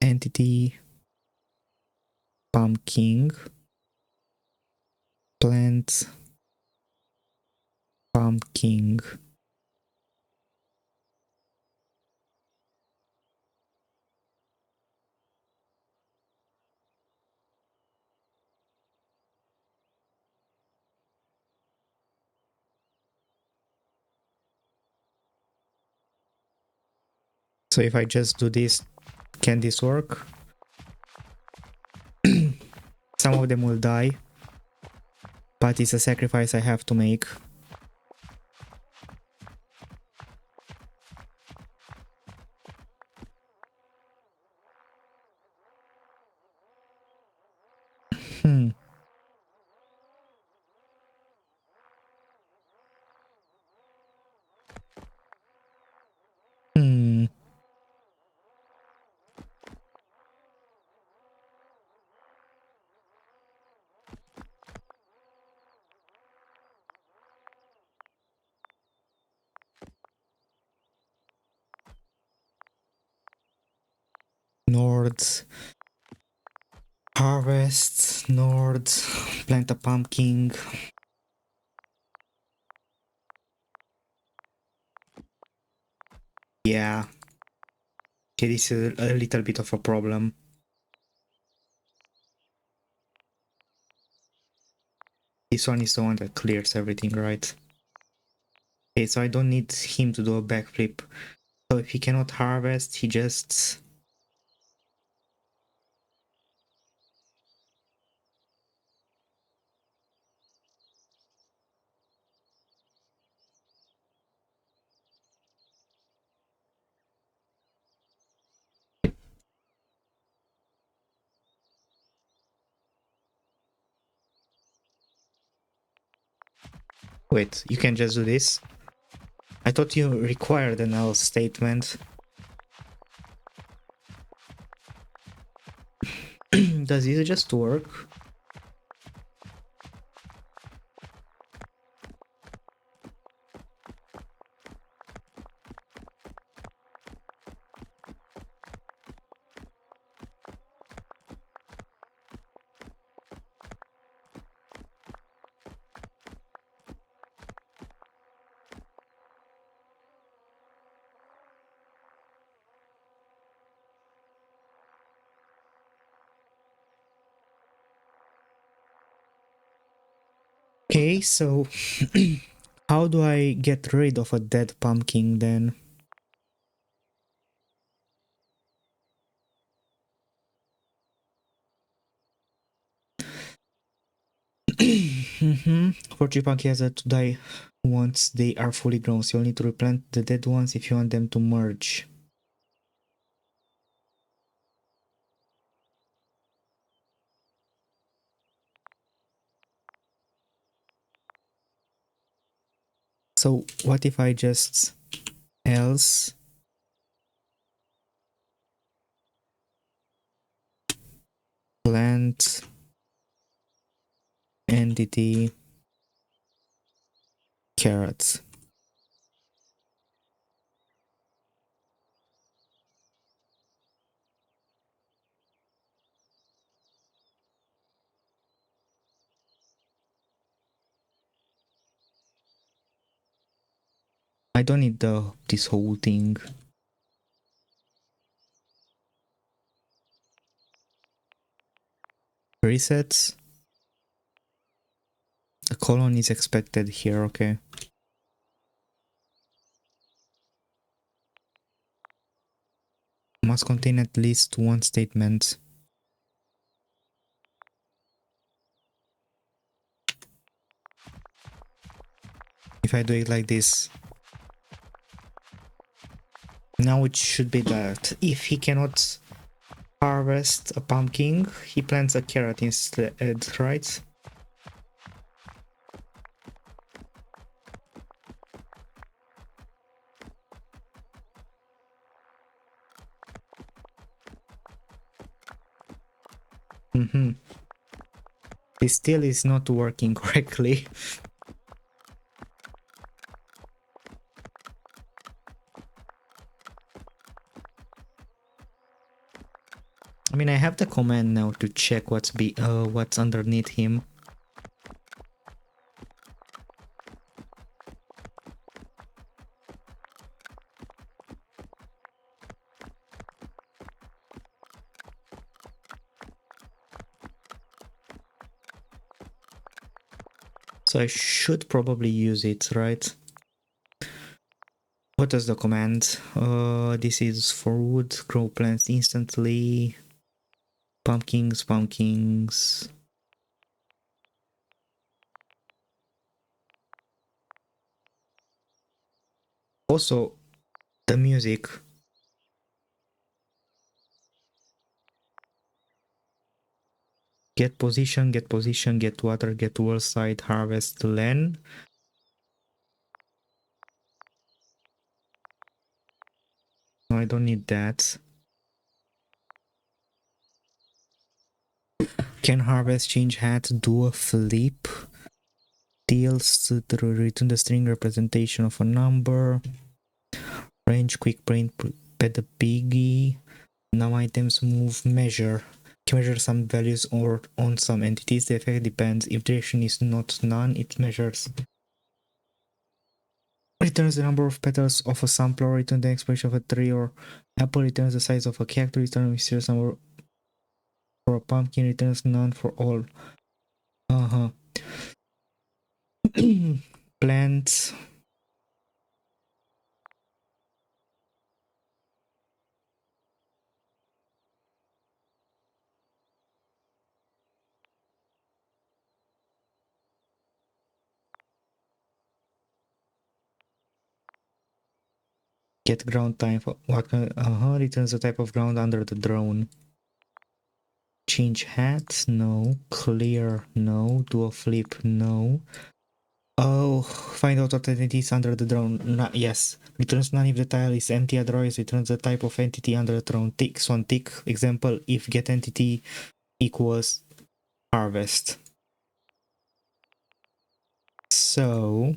Entity, pumpkin, plant, pumpkin. So if I just do this, can this work? Some of them will die, but it's a sacrifice I have to make. Hmm. Hmm. north, harvest, north, plant a pumpkin. Yeah. Okay, this is a little bit of a problem. This one is the one that clears everything, right? Okay, so I don't need him to do a backflip. So if he cannot harvest, he just... Wait, you can just do this? I thought you required an else statement. Does this just work? Okay, so how do I get rid of a dead pumpkin then? For tree pumpkins that to die once they are fully grown, so you'll need to replant the dead ones if you want them to merge. So what if I just else plant entity carrots? I don't need this whole thing. Resets. A colon is expected here, okay. Must contain at least one statement. If I do it like this, now it should be that if he cannot harvest a pumpkin, he plants a carrot instead, right? This still is not working correctly. I mean, I have the command now to check what's underneath him. So I should probably use it, right? What is the command? This is for wood, grow plants instantly. Pumpkins. Also, the music. Get position, get water, get wall side, harvest land. No, I don't need that. Can harvest, change hat, do a flip. Deals to return the string representation of a number. Range, quick brain, pet the piggy. Now items move measure. Can measure some values or on some entities. The effect depends. If direction is not none, it measures. Returns the number of petals of a sampler, return the expression of a tree or apple, returns the size of a cactus, return a mysterious number for a pumpkin, returns none for all. Plants. Get ground type. What kind? Returns the type of ground under the drone. Change hats? No. Clear? No. Do a flip? No. Oh, find out what entity is under the drone. Yes. Returns none if the tile is empty, otherwise returns the type of entity under the drone. Ticks on tick. Example, if get entity equals harvest. So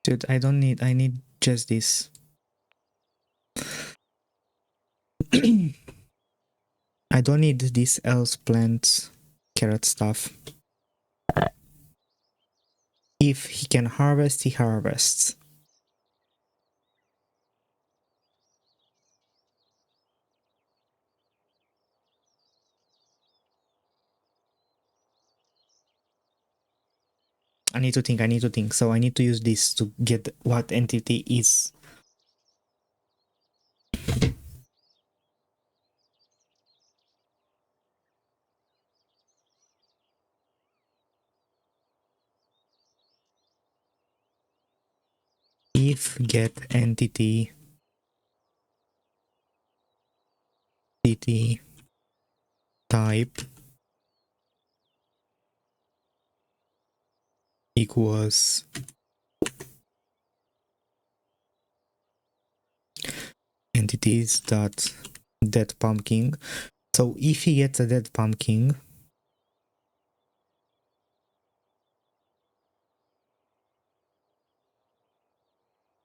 dude, I need just this. I don't need this else plants carrot stuff. If he can harvest, he harvests. I need to think. So I need to use this to get what entity is. If get entity type equals entities dot dead pumpkin. So if he gets a dead pumpkin,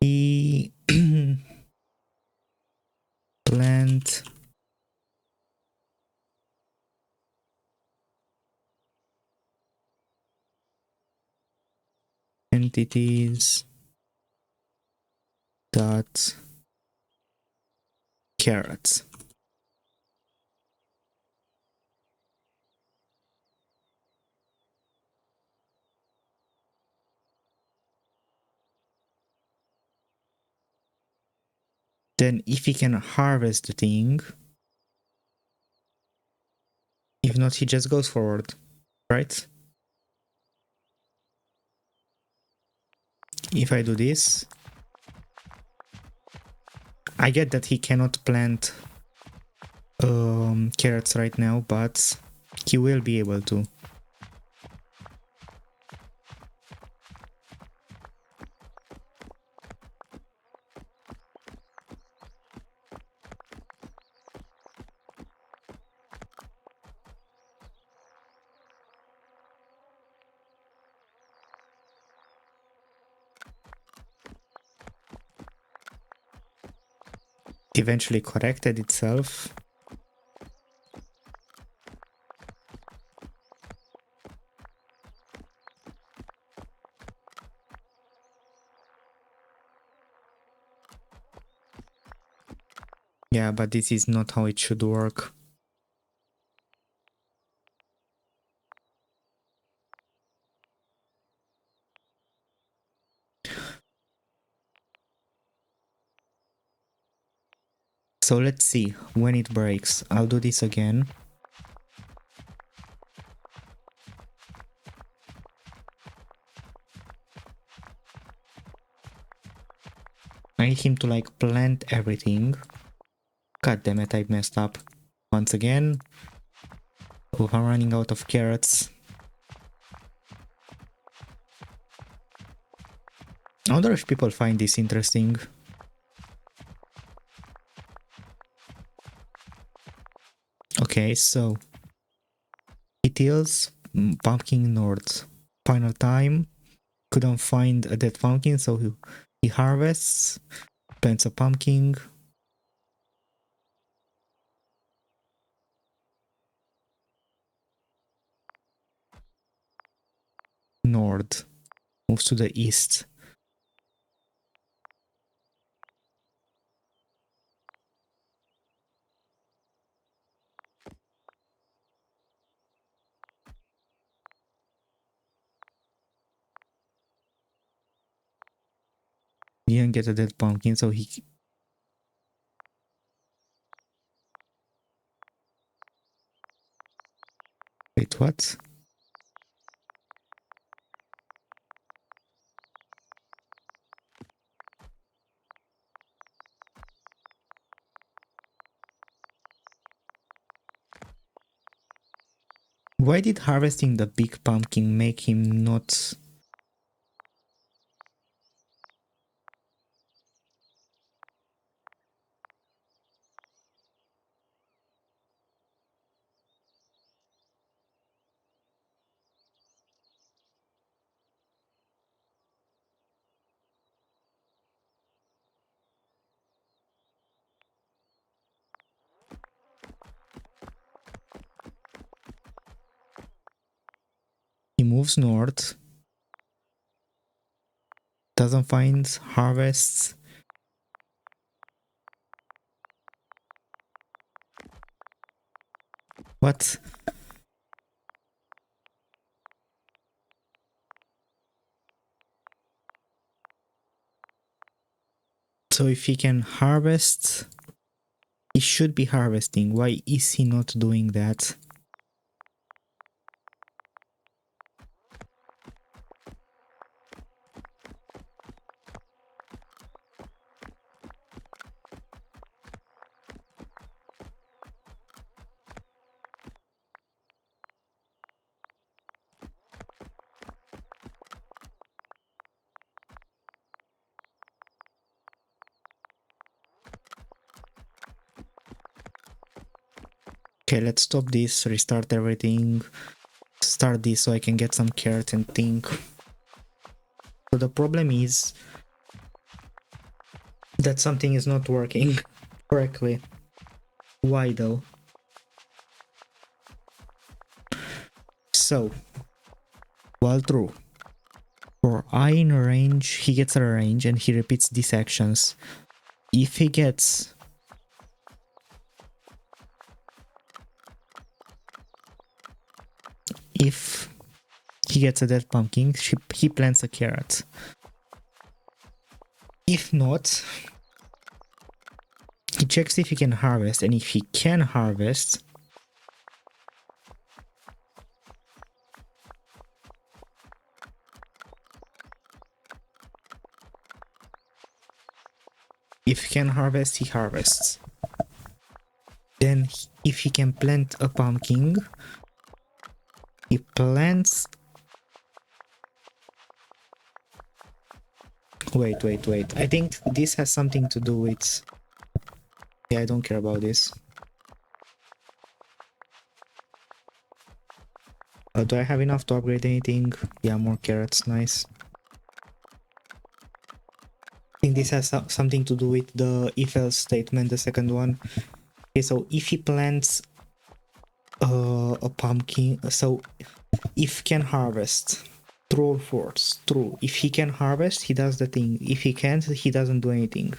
he plant entities dot carrots. Then if he can harvest the thing, if not, he just goes forward, right? If I do this, I get that he cannot plant carrots right now, but he will be able to. Eventually corrected itself. Yeah, but this is not how it should work. So let's see when it breaks. I'll do this again. I need him to like plant everything. God damn it, I messed up. Once again. Oh, I'm running out of carrots. I wonder if people find this interesting. Okay, so it is pumpkin north. Final time, couldn't find a dead pumpkin, so he harvests, plants a pumpkin. North, moves to the east. Didn't get a dead pumpkin, so he... Wait, what? Why did harvesting the big pumpkin make him not... He moves north, doesn't find, harvests. What? So if he can harvest, he should be harvesting. Why is he not doing that? Okay, let's stop this, restart everything, start this so I can get some carrots and think. So the problem is that something is not working correctly. Why though? So, while true, for I in range, he gets a range and he repeats these actions. If he gets... If he gets a dead pumpkin, he plants a carrot. If not, he checks if he can harvest, and if he can harvest, if he can harvest, he harvests. Then if he can plant a pumpkin, he plants... Wait. I think this has something to do with... Yeah, I don't care about this. Do I have enough to upgrade anything? Yeah, more carrots, nice. I think this has something to do with the if-else statement, the second one. Okay, so if he plants a pumpkin, so if can harvest, true or false? True. If he can harvest, he does the thing. If he can't, he doesn't do anything.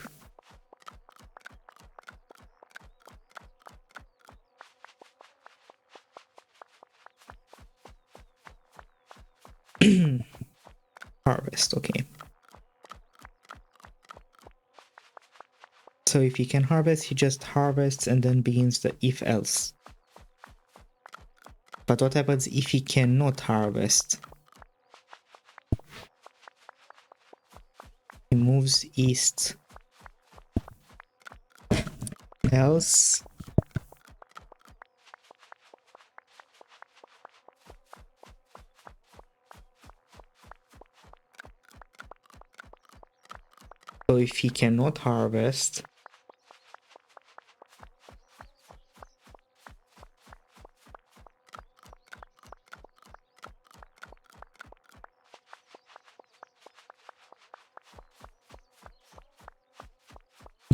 Harvest, okay. So if he can harvest, he just harvests and then begins the if else. But what happens if he cannot harvest? He moves east. Else. So if he cannot harvest,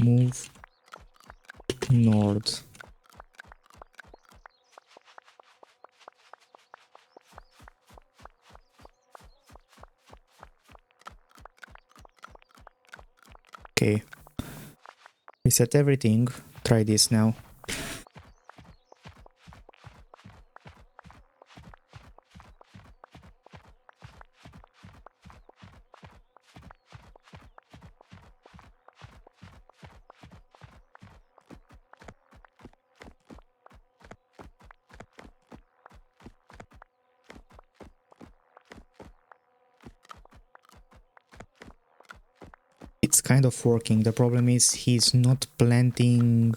move north. Okay. Reset everything. Try this now. It's kind of working. The problem is he's not planting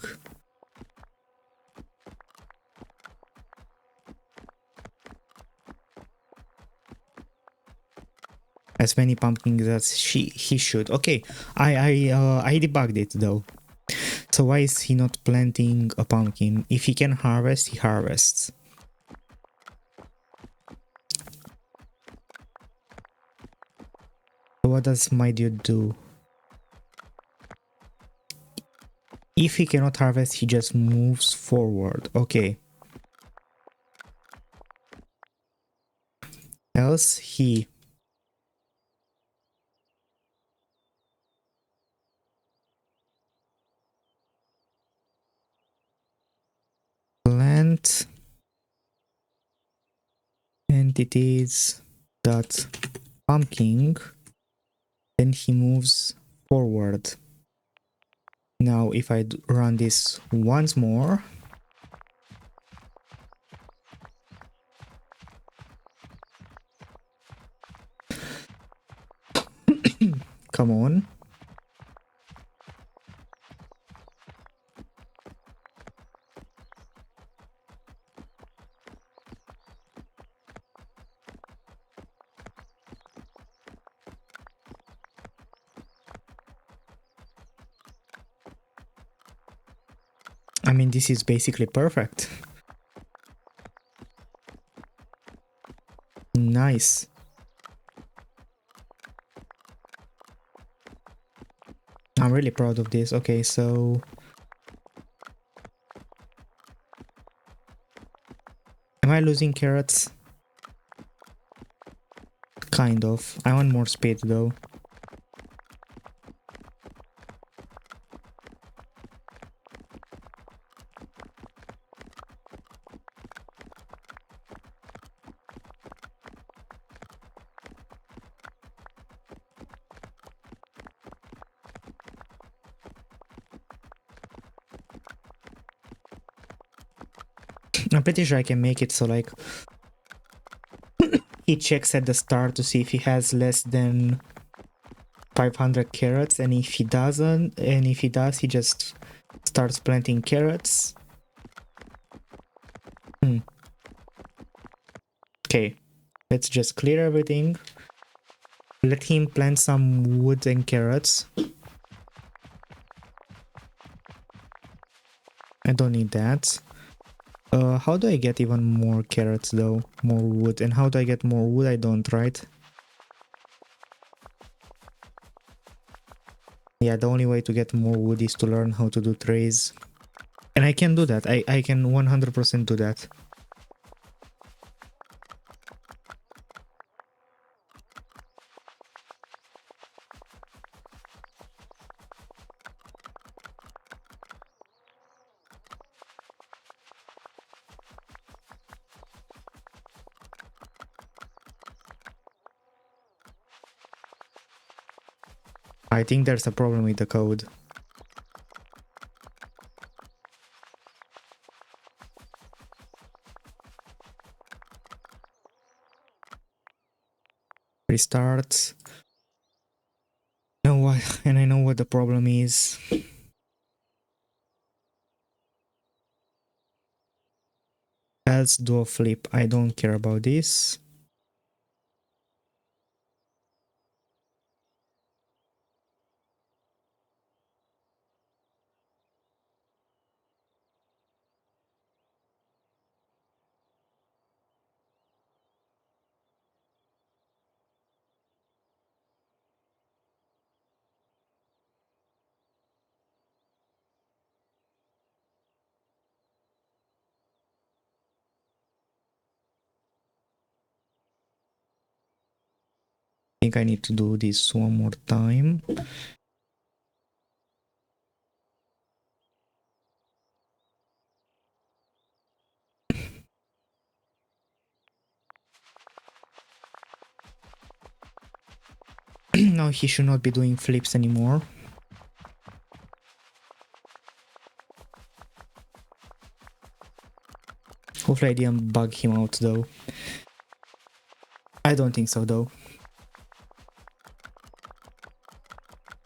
as many pumpkins as he should. Okay, I debugged it though. So why is he not planting a pumpkin? If he can harvest, he harvests. So what does my dude do? If he cannot harvest, he just moves forward. Okay. Else he plant entities dot pumpkin, then he moves forward. Now if I run this once more, come on. I mean, this is basically perfect. Nice. I'm really proud of this. Okay, so am I losing carrots? Kind of. I want more speed though. I'm pretty sure I can make it so like he checks at the start to see if he has less than 500 carrots, and if he doesn't, and if he does, he just starts planting carrots. Okay, let's just clear everything. Let him plant some wood and carrots. I don't need that. How do I get even more carrots though? More wood. And how do I get more wood? I don't, right? Yeah, the only way to get more wood is to learn how to do trays. And I can do that. I can 100% do that. I think there's a problem with the code. Restart. Know what? And I know what the problem is. Else do a flip. I don't care about this. think I need to do this one more time. Now he should not be doing flips anymore. Hopefully I didn't bug him out though. I don't think so though.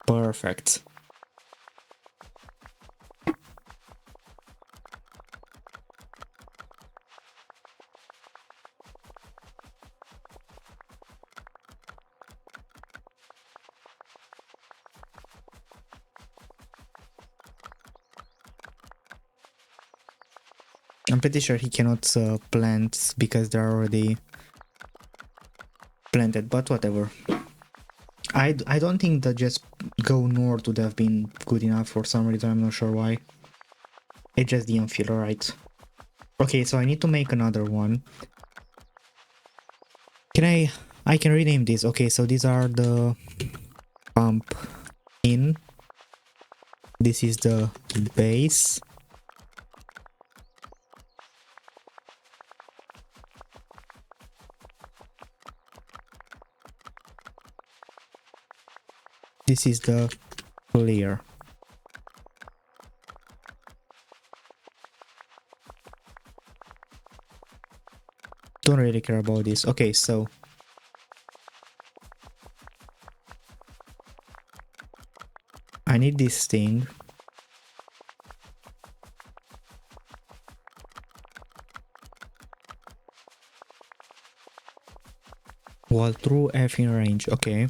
Perfect. I'm pretty sure he cannot plant because they're already planted, but whatever. I don't think that just go north would have been good enough for some reason, I'm not sure why. It just didn't feel right. Okay, so I need to make another one. I can rename this. Okay, so these are the pump in. This is the base. This is the clear. Don't really care about this. Okay, so I need this thing. While through F in range, okay.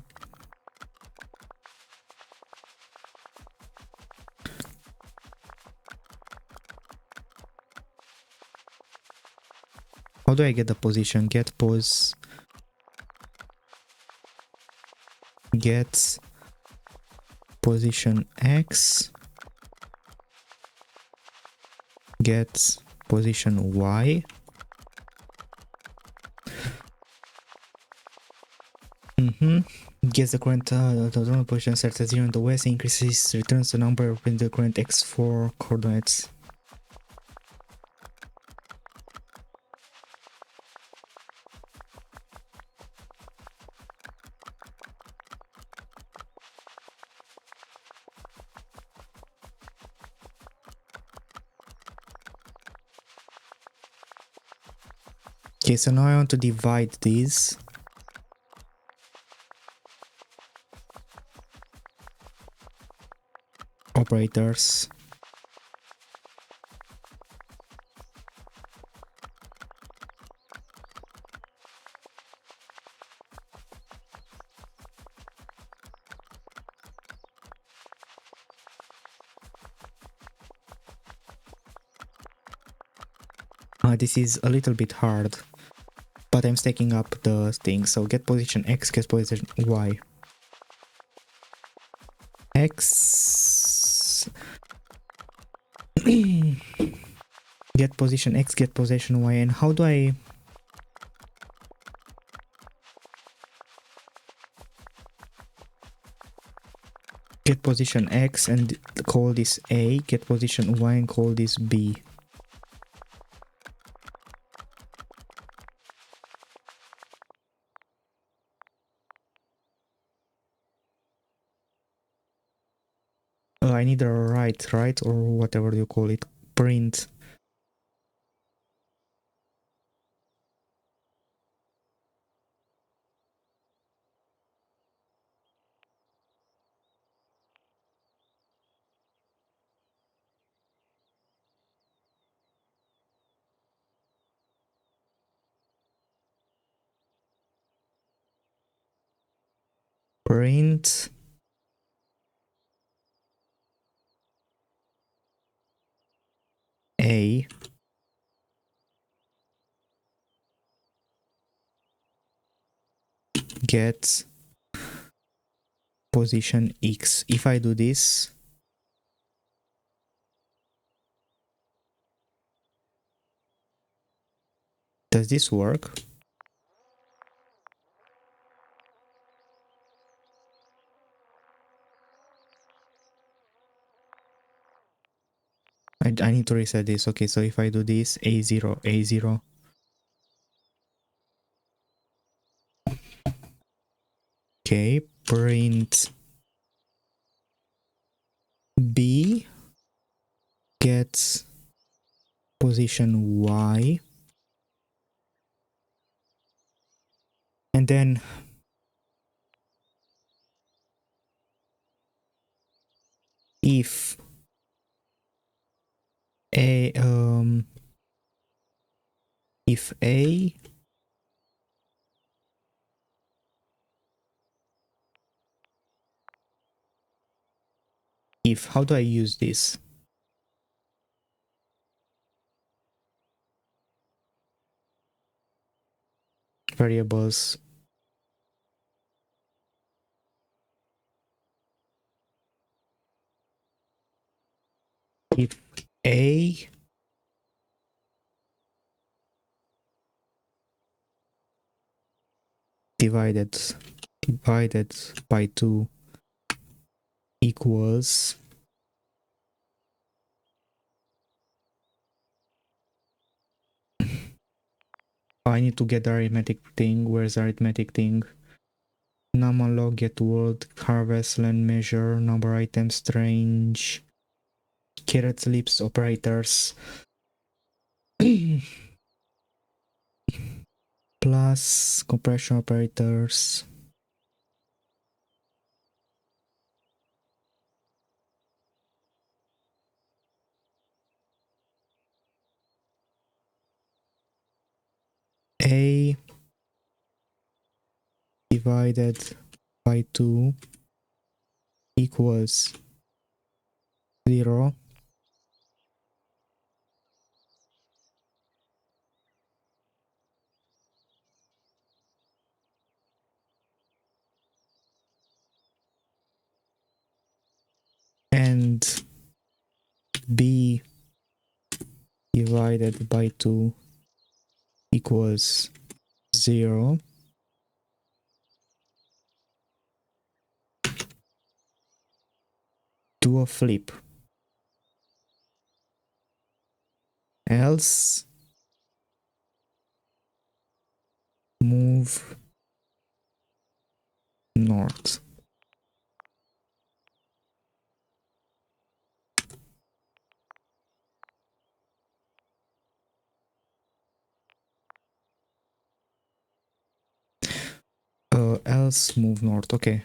How do I get the position? Get pose. Get position X. Get position Y. Gets the current total position set at 0 in the west, increases, returns the number in the current X4 coordinates. Okay, so now I want to divide these. Operators. This is a little bit hard, but I'm stacking up the thing. So get position X, get position Y. X. Get position X, get position Y, and how do I... Get position X and call this A, get position Y and call this B. I need a right, or whatever you call it, print. Print A get position X. If I do this, does this work? I need to reset this. Okay, so if I do this, A0, A0. Okay, print B gets position Y. And then if A if A if how do I use this? Variables. If A divided by 2 equals I need to get the arithmetic thing. Where's the arithmetic thing? Normal log, get word, harvest, land measure, number items, strange, caret lips, operators. Plus compression operators. A divided by 2 equals 0. And B divided by 2 equals 0. Do a flip. Else move north. Else move north. Okay.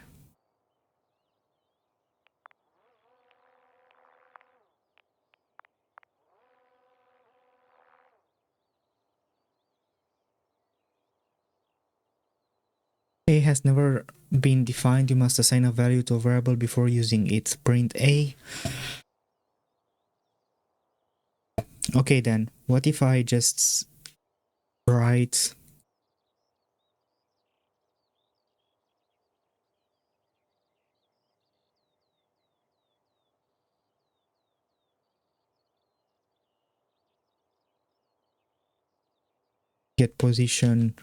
A has never been defined. You must assign a value to a variable before using it. Print A. Okay then, what if I just write get position?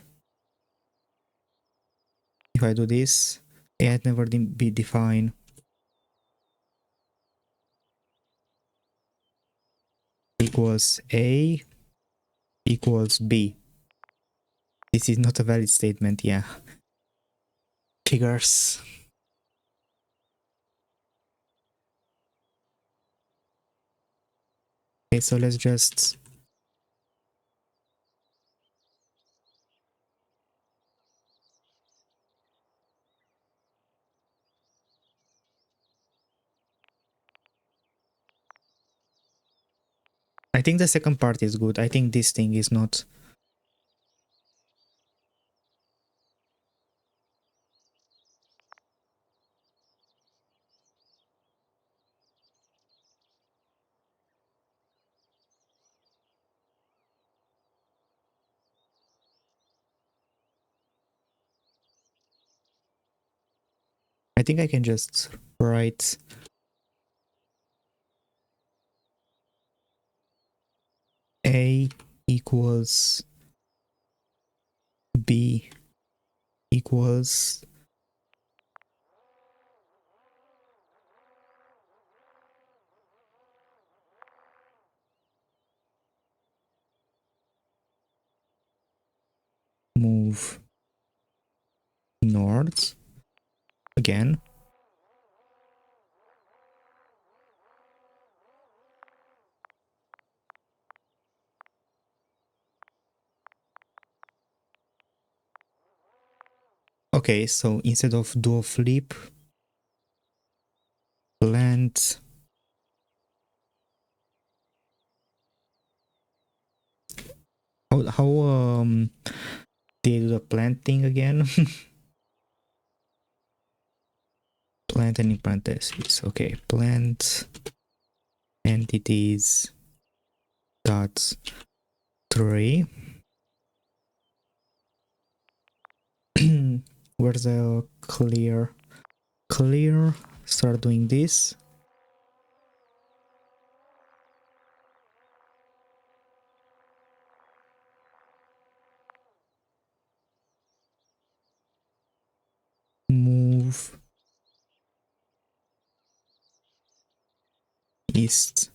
If I do this, A had never been defined equals A equals B. This is not a valid statement, yeah. Figures. Okay, so let's just I think the second part is good. I think this thing is not. I think I can just write A equals B equals move north again. Okay, so instead of do a flip, plant. How they do the plant thing again? Plant and in parentheses. Okay, plant entities dot 3. Where's the clear? Clear. Start doing this. Move east.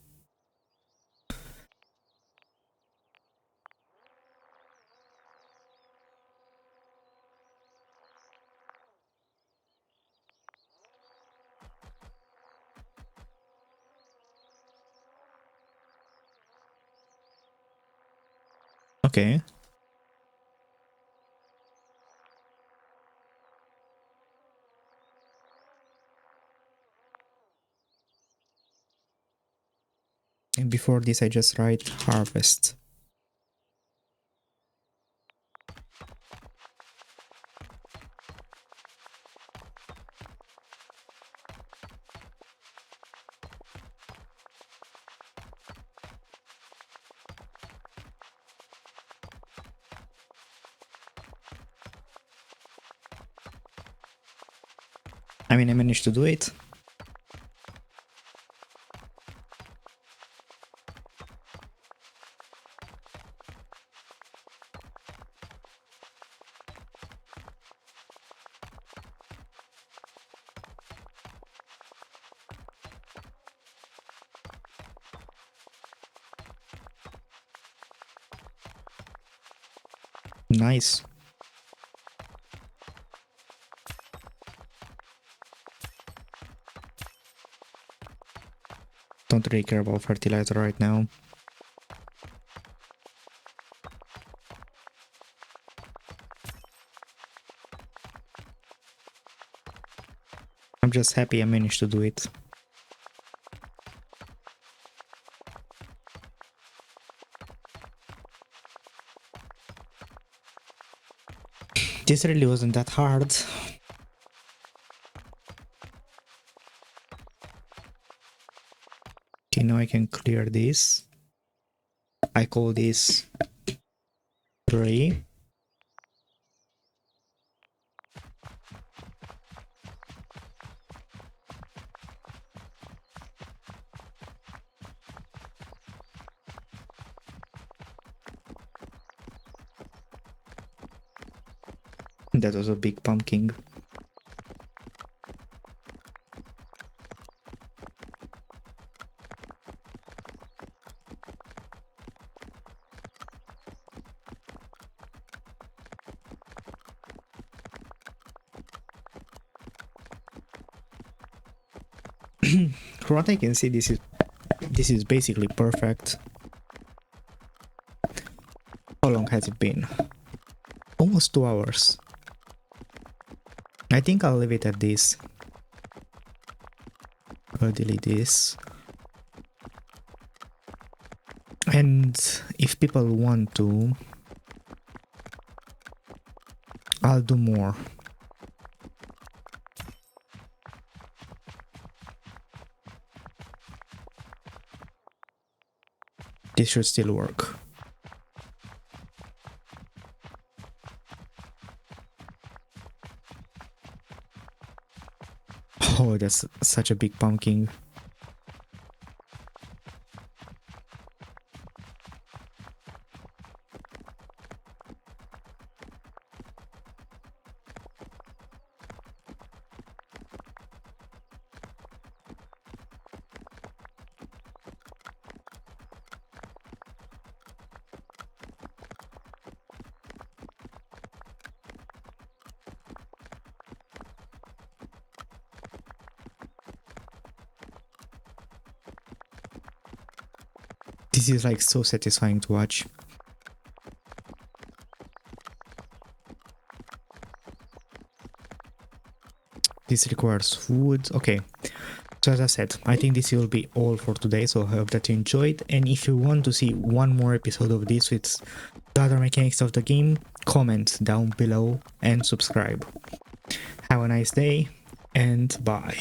Okay. And before this, I just write harvest. I mean, I managed to do it. Nice. Don't really care about fertilizer right now. I'm just happy I managed to do it. This really wasn't that hard. Okay, now I can clear this. I call this 3. That was a big pumpkin. From what I can see, this is basically perfect. How long has it been? Almost 2 hours. I think I'll leave it at this. I'll delete this. And if people want to, I'll do more. This should still work. Oh, that's such a big pumpkin. This is like so satisfying to watch. This requires wood. Okay. So as I said, I think this will be all for today, so I hope that you enjoyed, and if you want to see one more episode of this with the other mechanics of the game, comment down below and subscribe. Have a nice day, and bye.